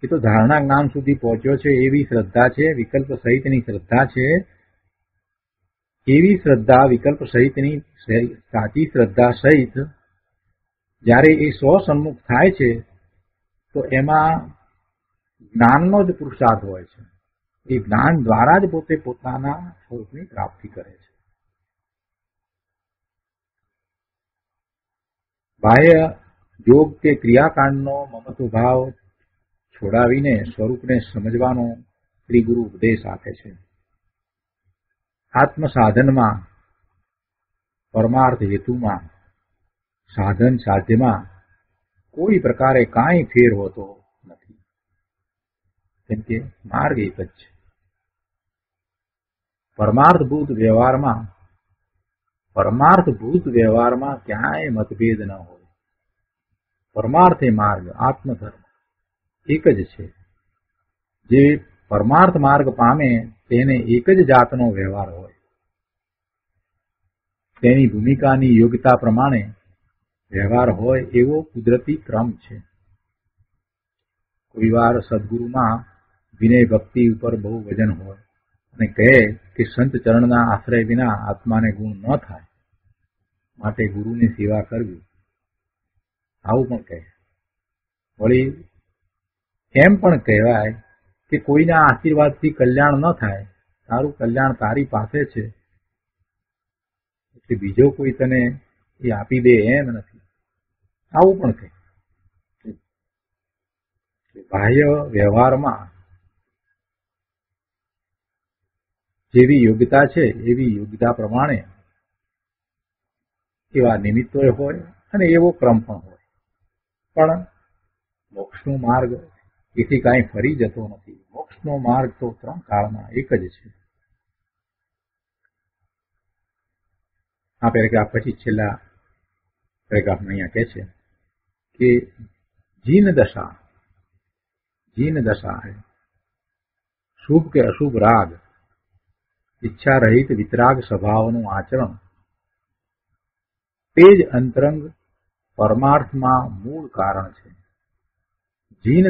એ તો ધારણા જ્ઞાન સુધી પહોંચ્યો છે એવી શ્રદ્ધા છે, વિકલ્પ સહિતની શ્રદ્ધા છે. એવી શ્રદ્ધા વિકલ્પ સહિતની સાચી શ્રદ્ધા સહિત જ્યારે એ સ્વસન્મુખ થાય છે તો એમાં જ્ઞાનનો જ પુરુષાર્થ હોય છે. એ જ્ઞાન દ્વારા જ પોતે પોતાના સ્વરૂપની પ્રાપ્તિ કરે છે. બાહ્ય યોગ કે ક્રિયાકાંડનો મમત્વ ભાવ છોડાવીને સ્વરૂપને સમજવાનો શ્રી ગુરુ ઉપદેશ આપે છે. આત્મ સાધનમાં, પરમાર્થ હેતુમાં, સાધન સાધ્યમાં કોઈ પ્રકારે કાંઈ ફેર હોતો નથી, કેમ કે માર્ગ એક જ છે. પરમાર્થભૂત વ્યવહારમાં ક્યાંય મતભેદ ન હોય. પરમાર્થે માર્ગ, આત્મધર્મ એક જ છે. જે પરમાર્થ માર્ગ પામે તેને એક જ જાતનો વ્યવહાર હોય. તેની ભૂમિકાની યોગ્યતા પ્રમાણે વ્યવહાર હોય એવો કુદરતી ક્રમ છે. કોઈ વાર સદગુરુમાં વિનય ભક્તિ ઉપર બહુ વજન હોય અને કહે કે સંત ચરણના આશ્રય વિના આત્માને ગુણ ન થાય, માટે ગુરુની સેવા કરવી, આવું પણ કહે. વળી એમ પણ કહેવાય કે કોઈના આશીર્વાદથી કલ્યાણ ન થાય, તારું કલ્યાણ તારી પાસે છે એટલે બીજો કોઈ તને એ આપી દે એમ નથી, આવું પણ કહે. બાહ્ય વ્યવહારમાં જેવી યોગ્યતા છે એવી યોગ્યતા પ્રમાણે એવા નિમિત્તો હોય અને એવો ક્રમ પણ હોય. પણ મોક્ષનો માર્ગ એથી કાંઈ ફરી જતો નથી. મોક્ષનો માર્ગ તો 3 કાળમાં એક જ છે. આ પેરેગ્રાફ પછી છેલ્લા પેરેગ્રાફમાં અહીંયા કહે છે કે જીન દશા है, શુભ કે અશુભ રાગ, ઈચ્છા રહિત વિતરાગ સ્વભાવનું આચરણ તે જ અંતરંગ પરમાર્થમાં મૂળ કારણ છે. જીન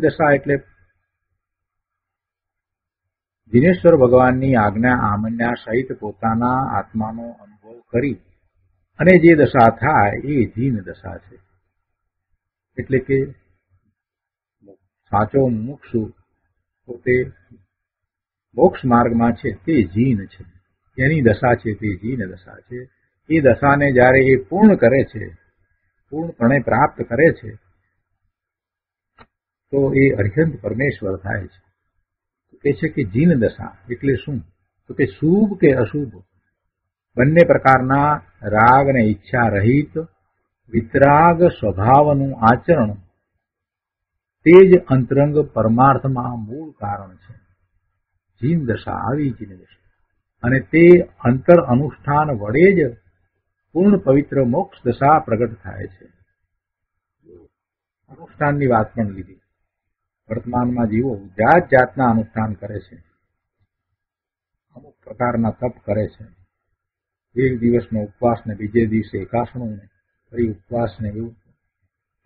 દશા એટલે દિનેશ્વર ભગવાનની આજ્ઞા આમન્યા સહિત પોતાના આત્માનો અનુભવ કરી અને જે દશા થાય એ જીન દશા છે. એટલે કે સાચો મુક્ષુ પોતે મોક્ષ માર્ગમાં છે તે જીન છે, એની દશા છે તે જીન દશા છે. એ દશાને જ્યારે એ પૂર્ણ કરે છે, પૂર્ણપણે પ્રાપ્ત કરે છે, તો એ અર્હંત પરમેશ્વર થાય છે. કહે છે કે જીન દશા એટલે શું? તો કે શુભ કે અશુભ બંને પ્રકારના રાગ અને ઈચ્છા રહિત વિતરાગ સ્વભાવનું આચરણ તે જ અંતરંગ પરમાર્થમાં મૂળ કારણ છે. જીન દશા આવી જીન દશા, અને તે અંતર અનુષ્ઠાન વડે જ પૂર્ણ પવિત્ર મોક્ષ દશા પ્રગટ થાય છે. અનુષ્ઠાનની વાત પણ લીધી. વર્તમાનમાં જીવો જાત જાતના અનુષ્ઠાન કરે છે, અમુક પ્રકારના તપ કરે છે. એક દિવસનો ઉપવાસ ને બીજે દિવસે એકાસણું ને ફરી ઉપવાસ ને એવું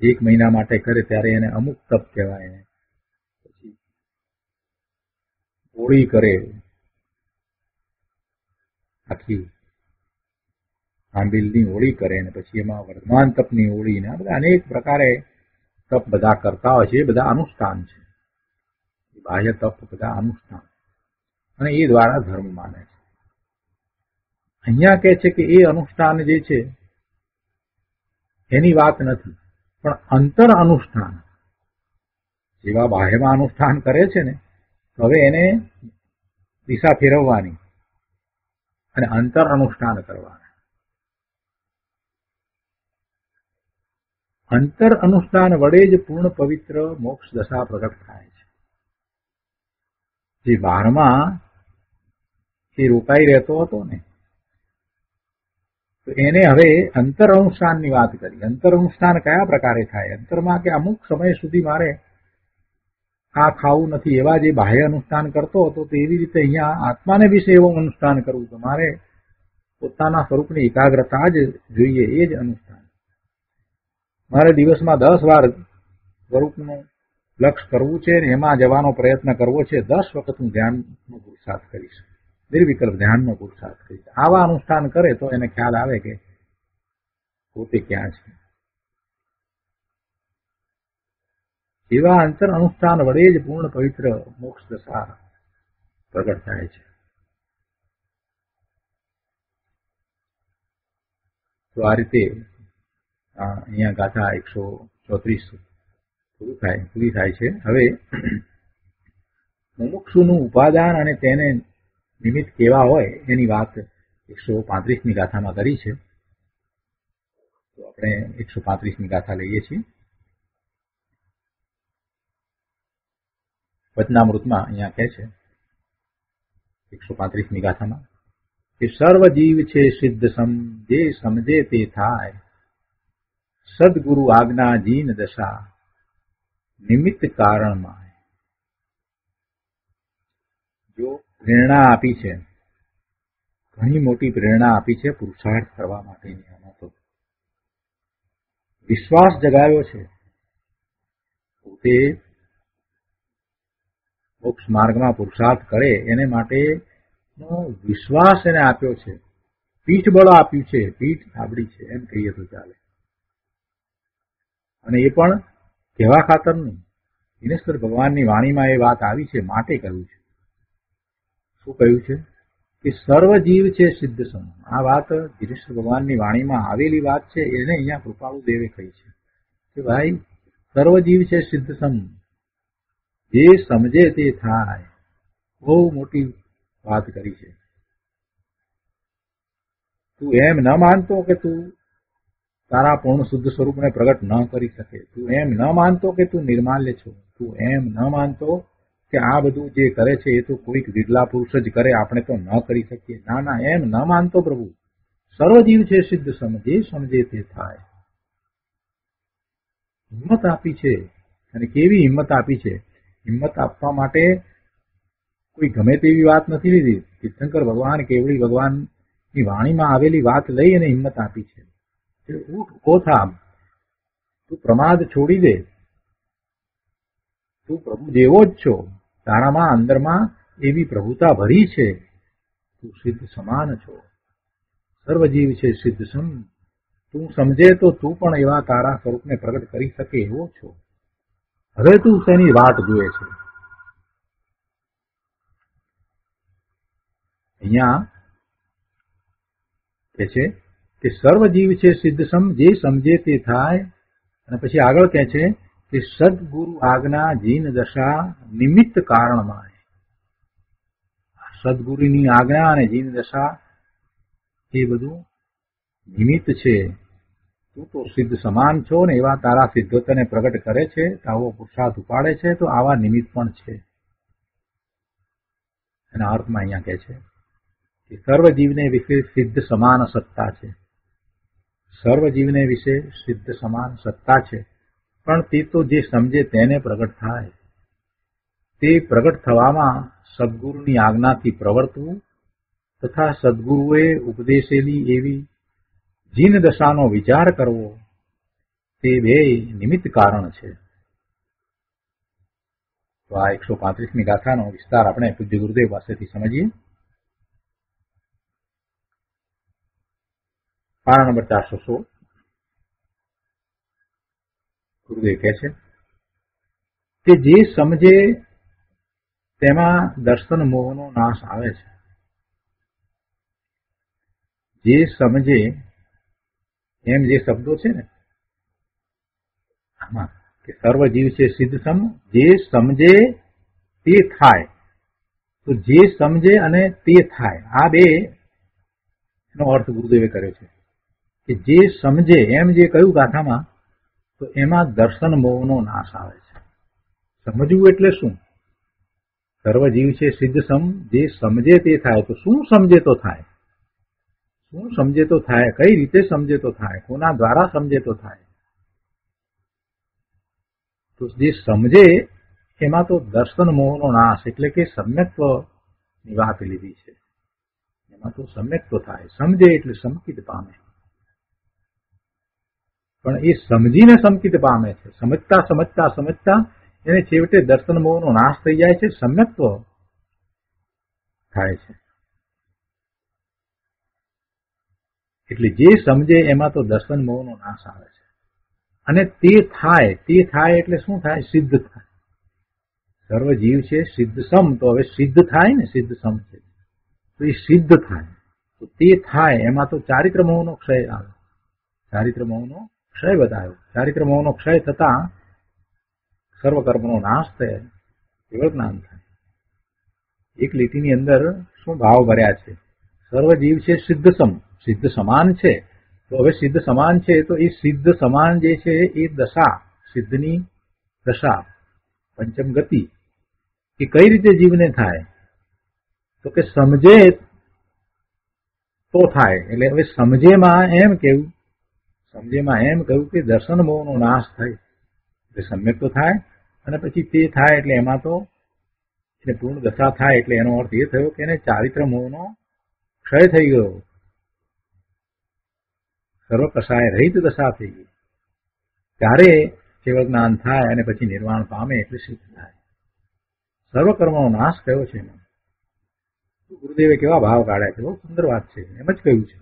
1 મહિના માટે કરે ત્યારે એને અમુક તપ કહેવાય. પછી હોળી કરે, આખી આંબીલની હોળી કરે ને પછી એમાં વર્ધમાન તપની હોળી ને આ બધા અનેક પ્રકારે તપ બધા કરતા હોય છે. એ બધા અનુષ્ઠાન છે, બાહ્ય તપ બધા અનુષ્ઠાન, અને એ દ્વારા ધર્મ માને છે. અહીંયા કહે છે કે એ અનુષ્ઠાન જે છે એની વાત નથી, પણ અંતર અનુષ્ઠાન જેવા બાહ્યમાં અનુષ્ઠાન કરે છે ને, હવે એને દિશા ફેરવવાની અને અંતર અનુષ્ઠાન કરવાના. અંતર અનુષ્ઠાન વડે જ પૂર્ણ પવિત્ર મોક્ષ દશા પ્રગટ થાય છે. જે બહારમાં એ રોકાઈ રહેતો હતો ને, તો એને હવે અંતર અનુષ્ઠાનની વાત કરી. અંતર અનુષ્ઠાન કયા પ્રકારે થાય? અંતરમાં કે અમુક સમય સુધી મારે આ ખાવું નથી, એવા જે બાહ્ય અનુષ્ઠાન કરતો હતો તેવી રીતે અહીંયા આત્માને વિશે એવું અનુષ્ઠાન કરવું. તો મારે પોતાના સ્વરૂપની એકાગ્રતા જ જોઈએ, એ જ અનુષ્ઠાન. મારે દિવસમાં 10 વાર સ્વરૂપનું લક્ષ્ય કરવું છે અને એમાં જવાનો પ્રયત્ન કરવો છે. 10 વખત હું ધ્યાનનો પુરુષાર્થ કરીશ, નિર્વિકલ્પ ધ્યાનનો પુરુષાર્થ કરીશ. આવા અનુષ્ઠાન કરે તો એને ખ્યાલ આવે કે પોતે ક્યાં છે. એવા અંતર અનુષ્ઠાન વડે જ પૂર્ણ પવિત્ર મોક્ષ દશા પ્રગટ થાય છે. તો આ રીતે અહીંયા ગાથા 134 પૂરી થાય છે. હવે મુમુક્ષુનું ઉપાદાન અને તેને નિમિત્ત કેવા હોય એની વાત 135મી ગાથામાં કરી છે. તો આપણે 135મી ગાથા લઈએ છીએ. વચનામૃતમાં અહીંયા કહે છે 135મી ગાથામાં કે સર્વ જીવ છે સિદ્ધ સમ, જે સમજે તે થાય. સદગુરુ આજ્ઞા જીન દશા, નિમિત્ત કારણમાં. જો પ્રેરણા આપી છે, ઘણી મોટી પ્રેરણા આપી છે પુરુષાર્થ કરવા માટેની. આમાં તો વિશ્વાસ જગાવ્યો છે. પોતે મોક્ષ માર્ગમાં પુરુષાર્થ કરે એને માટેનો વિશ્વાસ એને આપ્યો છે, પીઠ બળ આપ્યું છે, પીઠ થાબડી છે એમ કહીએ તો ચાલે. અને એ પણ કહેવા ખાતર નહીં, દિનેશ્વર ભગવાનની વાણીમાં એ વાત આવી છે માટે કહ્યું છે. શું કહ્યું છે? કે સર્વ જીવ છે સિદ્ધ સમ. આ વાત દિનેશ્વર ભગવાનની વાણીમાં આવેલી વાત છે, એને અહીંયા કૃપાળુ દેવે કહી છે કે ભાઈ સર્વ જીવ છે સિદ્ધ સમ, જે સમજે તે થાય. બહુ મોટી વાત કરી છે. તું એમ ન માનતો કે તું તારા પૂર્ણ શુદ્ધ સ્વરૂપને પ્રગટ ન કરી શકે, તું એમ ન માનતો કે તું નિર્માલ્ય છો, તું એમ ન માનતો કે આ બધું જે કરે છે એ તો કોઈક વિરલા પુરુષ જ કરે, આપણે તો ન કરી શકીએ. ના ના, એમ ન માનતો પ્રભુ. સર્વ જીવ છે સિદ્ધ સમ, જે સમજે તે થાય. હિંમત આપી છે. અને કેવી હિંમત આપી છે? હિંમત આપવા માટે કોઈ ગમે તેવી વાત નથી લીધી. તીર્થંકર ભગવાન, કેવડી ભગવાનની વાણીમાં આવેલી વાત લઈ અને હિંમત આપી છે. ઉઠ, ઉભો થા, તું પ્રમાદ છોડી દે, તું પ્રભુ જેવો જ છો, તારામાં અંદરમાં એવી પ્રભુતા ભરી છે, તું સિદ્ધ સમાન છો. સર્વજીવ છે સિદ્ધ સમ, તું સમજે તો તું પણ એવા તારા સ્વરૂપને પ્રગટ કરી શકે એવો છો. હવે તું તેની વાટ જુએ છે. અહીંયા કહે છે કે સર્વ જીવ છે સિદ્ધ સમ, જે સમજે તે થાય. અને પછી આગળ કહે છે કે સદગુરુ આજ્ઞા જીન દશા, નિમિત્ત કારણમાં. સદગુરુની આજ્ઞા અને જીન દશા એ બધું નિમિત્ત છે. તું તો સિદ્ધ સમાન છો ને એવા તારા સિદ્ધત્વને પ્રગટ કરે છે, આવો પુરુષાર્થ ઉપાડે છે, તો આવા નિમિત્ત પણ છે. એના અર્થમાં અહીંયા કહે છે કે સર્વ જીવને વિશે સિદ્ધ સમાન સત્તા છે. સર્વ જીવને વિશે સિદ્ધ સમાન સત્તા છે, પણ તે તો જે સમજે તેને પ્રગટ થાય. તે પ્રગટ થવામાં સદગુરુની આજ્ઞાથી પ્રવર્તવું તથા સદગુરુએ ઉપદેશેલી એવી જીન દશાનો વિચાર કરવો, તે બે નિમિત્ત કારણ છે. તો આ 135મી ગાથાનો વિસ્તાર આપણે પૂજ્ય ગુરુદેવ પાસેથી સમજીએ. પારા નંબર 416. ગુરુદેવ કહે છે કે જે સમજે તેમાં દર્શન મોહનો નાશ આવે છે. જે સમજે, એમ જે શબ્દો છે ને આમાં કે સર્વ જીવ છે સિદ્ધ સમ, જે સમજે તે થાય. તો જે સમજે અને તે થાય, આ બે નો અર્થ ગુરુદેવે કર્યો છે કે જે સમજે, એમ જે કહ્યું ગાથામાં, તો એમાં દર્શન મોહનો નાશ આવે છે. સમજવું એટલે શું? સર્વ જીવ છે સિદ્ધ સમ, જે સમજે તે થાય. તો શું સમજે તો થાય? શું સમજે તો થાય, કઈ રીતે સમજે તો થાય, કોના દ્વારા સમજે તો થાય. તો જે સમજે એમાં તો દર્શન મોહનો નાશ એટલે કે સમ્યક્ત્વની વાત લીધી છે. એમાં તો સમ્યક્ત્વ થાય. સમજે એટલે સમકિત પામે. પણ એ સમજીને સમકિત પામે છે. સમજતા સમજતા સમજતા એને છેવટે દર્શન મોહનો નાશ થઈ જાય છે, સમ્યક્ત્વ થાય છે. એટલે જે સમજે એમાં તો દર્શન મોહનો નાશ આવે છે. અને તે થાય એટલે શું થાય? સિદ્ધ થાય. સર્વ જીવ છે સિદ્ધ સમ, તો હવે સિદ્ધ થાય ને, સિદ્ધ સમ છે તો એ સિદ્ધ થાય. તો તે થાય એમાં તો ચારિત્ર મોહનો ક્ષય આવે. ચારિત્ર મોહનો ક્ષય બતાવ્યો. ચારિત્ર મોહનો ક્ષય થતા સર્વકર્મનો નાશ થાય, કેવળ જ્ઞાન થાય. એક લીટીની અંદર શું ભાવ ભર્યા છે? સર્વ જીવ છે સિદ્ધ સમ, સિદ્ધ સમાન છે. તો હવે સિદ્ધ સમાન છે તો એ સિદ્ધ સમાન જે છે એ દશા, સિદ્ધની દશા, પંચમ ગતિ, એ કઈ રીતે જીવને થાય? તો કે સમજે તો થાય. એટલે હવે સમજેમાં એમ કહ્યું કે દર્શન મોહનો નાશ થાય એટલે સમ્યક તો થાય. અને પછી તે થાય એટલે એમાં તો એને પૂર્ણ દશા થાય. એટલે એનો અર્થ એ થયો કે એને ચારિત્ર મોહનો ક્ષય થઈ ગયો, સર્વ કસાય રહિત દશા થઈ ગઈ. ત્યારે કેવળ જ્ઞાન થાય અને પછી નિર્વાણ પામે એટલે સિદ્ધ થાય. સર્વકર્મનો નાશ થયો છે એમાં. ગુરુદેવે કેવા ભાવ કાઢ્યા છે, બહુ સુંદર વાત છે. એમ જ કહ્યું છે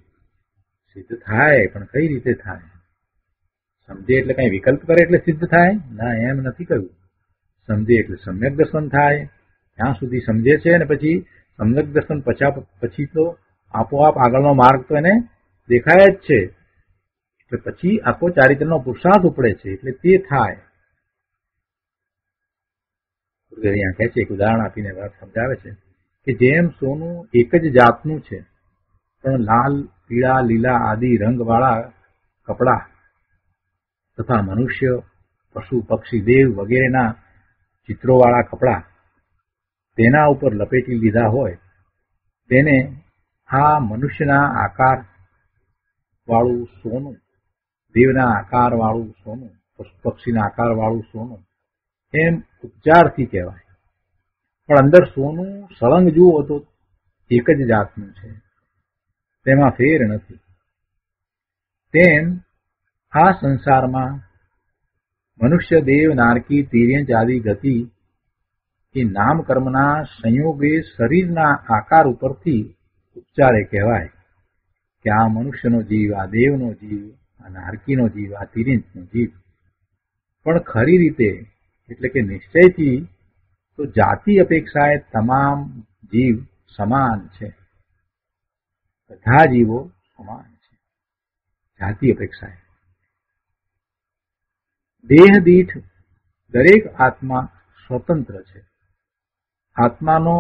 સિદ્ધ થાય, પણ કઈ રીતે થાય? સમજે એટલે કઈ વિકલ્પ કરે એટલે સિદ્ધ થાય? ના, એમ નથી કહ્યું. સમજે એટલે સમ્યક દર્શન થાય. ત્યાં સુધી સમજે છે અને પછી સમ્યક દર્શન પછી તો આપોઆપ આગળનો માર્ગ તો એને દેખાય જ છે. એટલે પછી આખો ચારિત્રનો પુરુષાર્થ ઉપડે છે એટલે તે થાય. અહીંયા કહે છે, એક ઉદાહરણ આપીને વાત સમજાવે છે કે જેમ સોનું એક જ જાતનું છે પણ લાલ, પીળા, લીલા આદિ રંગવાળા કપડા તથા મનુષ્ય, પશુ, પક્ષી, દેવ વગેરેના ચિત્રોવાળા કપડા તેના ઉપર લપેટી લીધા હોય, તેને આ મનુષ્યના આકાર વાળું સોનું, દેવના આકાર વાળું સોનું, પશુ પક્ષીના આકાર વાળું સોનું એમ ઉપચારથી કહેવાય. પણ અંદર સોનું સળંગ જુઓ તો એક જ જાતનું છે, તેમાં ફેર નથી. તેમ આ સંસારમાં મનુષ્ય, દેવ, નારકી, તિર્યંચ આદિ ગતિ એ નામ કર્મના સંયોગે શરીરના આકાર ઉપરથી ઉપચારે કહેવાય કે આ મનુષ્યનો જીવ, આ દેવનો જીવ, આ નારકીનો જીવ, આ તિર્યંચનો જીવ. પણ ખરી રીતે એટલે કે નિશ્ચયથી તો જાતિ અપેક્ષાએ તમામ જીવ સમાન છે. બધા જીવો સમાન છે જાતિ અપેક્ષાએ. દેહ દીઠ દરેક આત્મા સ્વતંત્ર છે. આત્માનો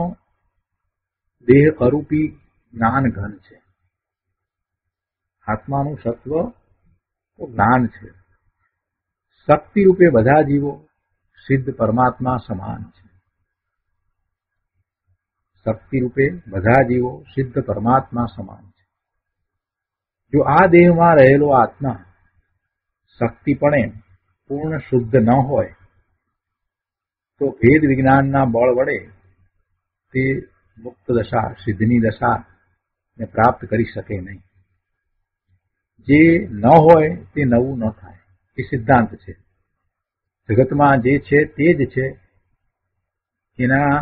દેહ અરૂપી જ્ઞાન ઘન છે. આત્માનું સત્વ તો જ્ઞાન છે. શક્તિ રૂપે બધા જીવો સિદ્ધ પરમાત્મા સમાન છે. શક્તિ રૂપે બધા જીવો સિદ્ધ પરમાત્મા સમાન છે. જો આ દેહમાં રહેલો આત્મા શક્તિપણે પૂર્ણ શુદ્ધ ન હોય તો ભેદ વિજ્ઞાનના બળ વડે તે મુક્ત દશા, સિદ્ધની દશા ને પ્રાપ્ત કરી શકે નહીં. જે ન હોય તે નવું ન થાય, એ સિદ્ધાંત છે. જગતમાં જે છે તે જ છે, એના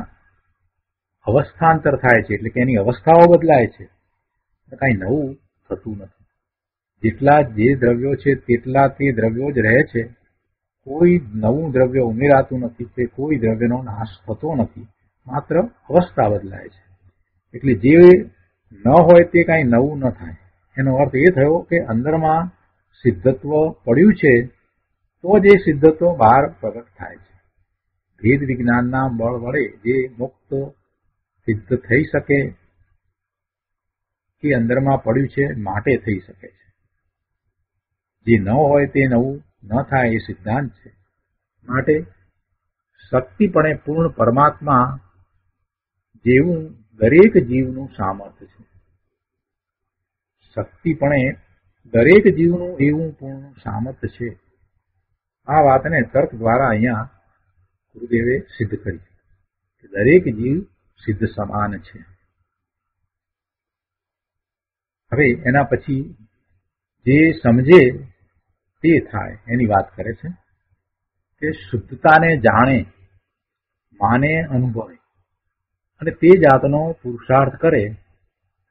અવસ્થાંતર થાય છે એટલે કે એની અવસ્થાઓ બદલાય છે, કાંઈ નવું થતું નથી. જેટલા જે દ્રવ્યો છે તેટલા તે દ્રવ્યો જ રહે છે. કોઈ નવું દ્રવ્ય ઉમેરાતું નથી કે કોઈ દ્રવ્યનો નાશ થતો નથી, માત્ર અવસ્થા બદલાય છે. એટલે જે ન હોય તે કાંઈ નવું ન થાય. એનો અર્થ એ થયો કે અંદરમાં સિદ્ધત્વ પડ્યું છે તો જ એ સિદ્ધત્વ બહાર પ્રગટ થાય છે. ભેદ વિજ્ઞાનના બળ વડે જે મુક્ત સિદ્ધ થઈ શકે એ અંદરમાં પડ્યું છે માટે થઈ શકે છે. જે ન હોય તે નવું ન થાય એ સિદ્ધાંત છે. માટે શક્તિપણે પૂર્ણ પરમાત્મા જેવું દરેક જીવનું સામર્થ્ય છે. શક્તિપણે દરેક જીવનું એવું પૂર્ણ સામર્થ્ય છે. આ વાતને તર્ક દ્વારા અહીંયા ગુરુદેવે સિદ્ધ કરી કે દરેક જીવ સિદ્ધ સમાન છે. હવે એના પછી જે સમજે તે થાય એની વાત કરે છે કે શુદ્ધતાને જાણે, માને, અનુભવે અને તે જાતનો પુરુષાર્થ કરે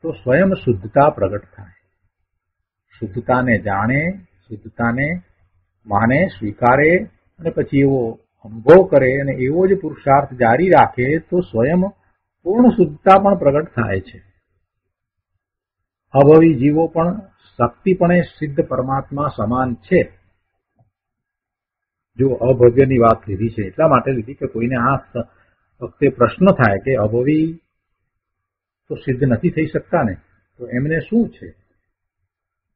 તો સ્વયં શુદ્ધતા પ્રગટ થાય. શુદ્ધતાને જાણે, શુદ્ધતાને માને, સ્વીકારે અને પછી એવો અનુભવ કરે અને એવો જ પુરુષાર્થ જારી રાખે તો સ્વયં પૂર્ણ શુદ્ધતા પણ પ્રગટ થાય છે. અભવી જીવો પણ શક્તિપણે સિદ્ધ પરમાત્મા સમાન છે. જો અભવ્યની વાત લીધી છે એટલા માટે લીધી કે કોઈને આ વખતે પ્રશ્ન થાય કે અભવી તો સિદ્ધ નથી થઈ શકતા ને, તો એમને શું છે,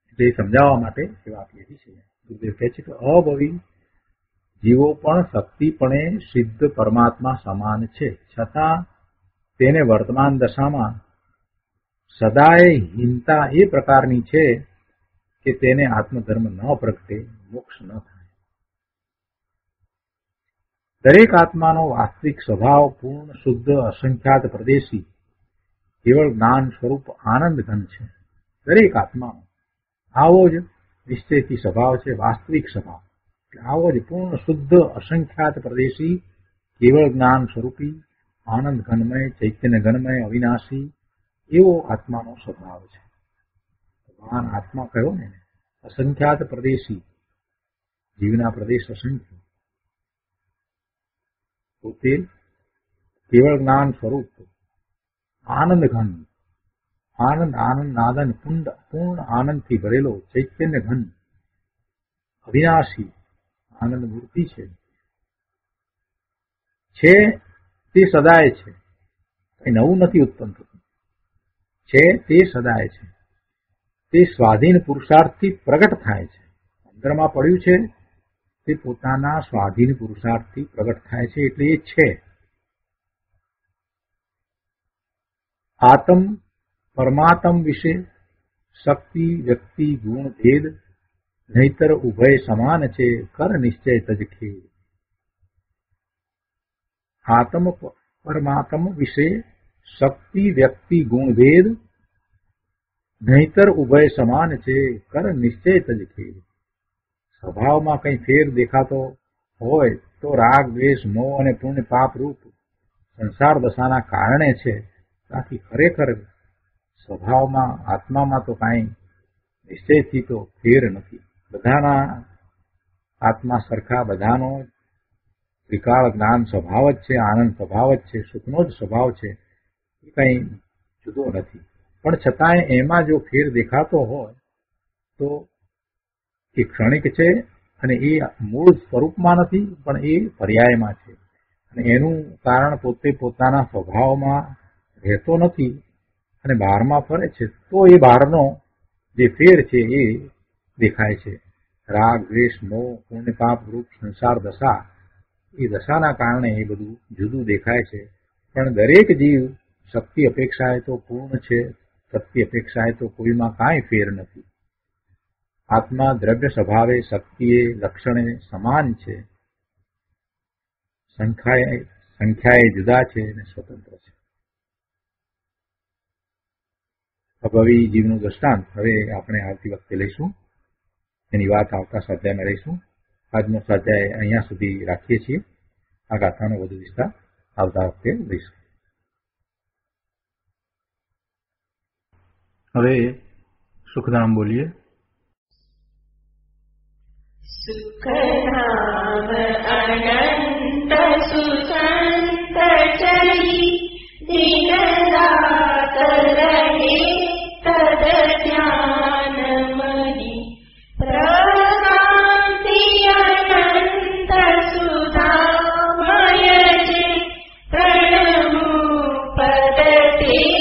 એટલે સમજાવવા માટે એ વાત લીધી છે. ગુરુદેવ કહે છે કે અભવી જીવો પણ શક્તિપણે સિદ્ધ પરમાત્મા સમાન છે, છતાં તેને વર્તમાન દશામાં સદાય હીનતા એ પ્રકારની છે કે તેને આત્મધર્મ ન પ્રગટે, મોક્ષ ન થાય. દરેક આત્માનો વાસ્તવિક સ્વભાવ પૂર્ણ શુદ્ધ અસંખ્યાત પ્રદેશી કેવળ જ્ઞાન સ્વરૂપ આનંદ ઘન છે. દરેક આત્માનો આવો જ નિશ્ચયથી સ્વભાવ છે, વાસ્તવિક સ્વભાવ. આવો જ પૂર્ણ શુદ્ધ અસંખ્યાત પ્રદેશી કેવળ જ્ઞાન સ્વરૂપી આનંદ ઘનમય ચૈતન્ય ઘનમય અવિનાશી એવો આત્માનો સ્વભાવ છે. ભગવાન આત્મા કયો ને, અસંખ્યાત પ્રદેશી, જીવના પ્રદેશ અસંખ્ય, પોતે કેવળ જ્ઞાન સ્વરૂપ આનંદ ઘન, આનંદ આનંદ નાદન કુંડ પૂર્ણ આનંદથી ભરેલો ચૈતન્ય ઘન અવિનાશી આનંદ મૂર્તિ છે તે સદાય છે, કઈ નવું નથી ઉત્પન્ન થતું છે, તે સદાય છે. તે સ્વાધીન પુરુષાર્થથી પ્રગટ થાય છે. અંદરમાં પડ્યું છે તે પોતાના સ્વાધીન પુરુષાર્થથી પ્રગટ થાય છે, એટલે એ છે. આત્મ પરમાત્મ વિશે શક્તિ વ્યક્તિ ગુણ ભેદ નહીતર ઉભય સમાન છે, કર નિશ્ચય તજ ખેદ. આત્મ પરમાત્મ વિશે શક્તિ વ્યક્તિ ગુણ ભેદ નહીતર ઉભય સમાન છે, કર નિશ્ચય તજ ખેદ. સ્વભાવમાં કંઈ ફેર દેખાતો હોય તો રાગ દ્વેષ મોહ અને પુણ્ય પાપ રૂપ સંસાર દશાના કારણે છે. બાકી ખરેખર સ્વભાવમાં આત્મામાં તો કાંઈ નિશ્ચયથી તો ફેર નથી. બધાના આત્મા સરખા, બધાનો ત્રિકાળ જ્ઞાન સ્વભાવ જ છે, આનંદ સ્વભાવ જ છે, સુખનો જ સ્વભાવ છે, એ કંઈ જુદો નથી. પણ છતાંય એમાં જો ફેર દેખાતો હોય તો એ ક્ષણિક છે અને એ મૂળ સ્વરૂપમાં નથી, પણ એ પર્યાયમાં છે. અને એનું કારણ પોતે પોતાના સ્વભાવમાં રહેતો નથી અને બહારમાં ફરે છે, તો એ બહારનો જે ફેર છે એ દેખાય છે. રાગ દ્વેષ મોહ પુણ્ય પાપ રૂપ સંસાર દશા, એ દશાના કારણે એ બધું જુદું દેખાય છે. પણ દરેક જીવ શક્તિ અપેક્ષાએ તો પૂર્ણ છે, શક્તિ અપેક્ષાએ તો કોઈમાં કાંઈ ફેર નથી. આત્મા દ્રવ્ય સ્વભાવે શક્તિએ લક્ષણે સમાન છે, સંખ્યાએ જુદા છે અને સ્વતંત્ર છે. અભવી જીવનું દ્રષ્ટાંત હવે આપણે આવતી વખતે લઈશું. એની વાત આવતા સ્વાધ્યાયમાં લઈશું. આજનો સ્વાધ્યાય અહીંયા સુધી રાખીએ છીએ. આ ગાથાનો વધુ વિસ્તાર આવતા વખતે લઈશું. હવે સુખધામ બોલીએ. સુખધામ અનંત સુસંત ચરી દિન રાત રહે તદ ધ્યાન મહી પ્રકાંતિ અનંત સુધામય જે પ્રણમુ પદ તે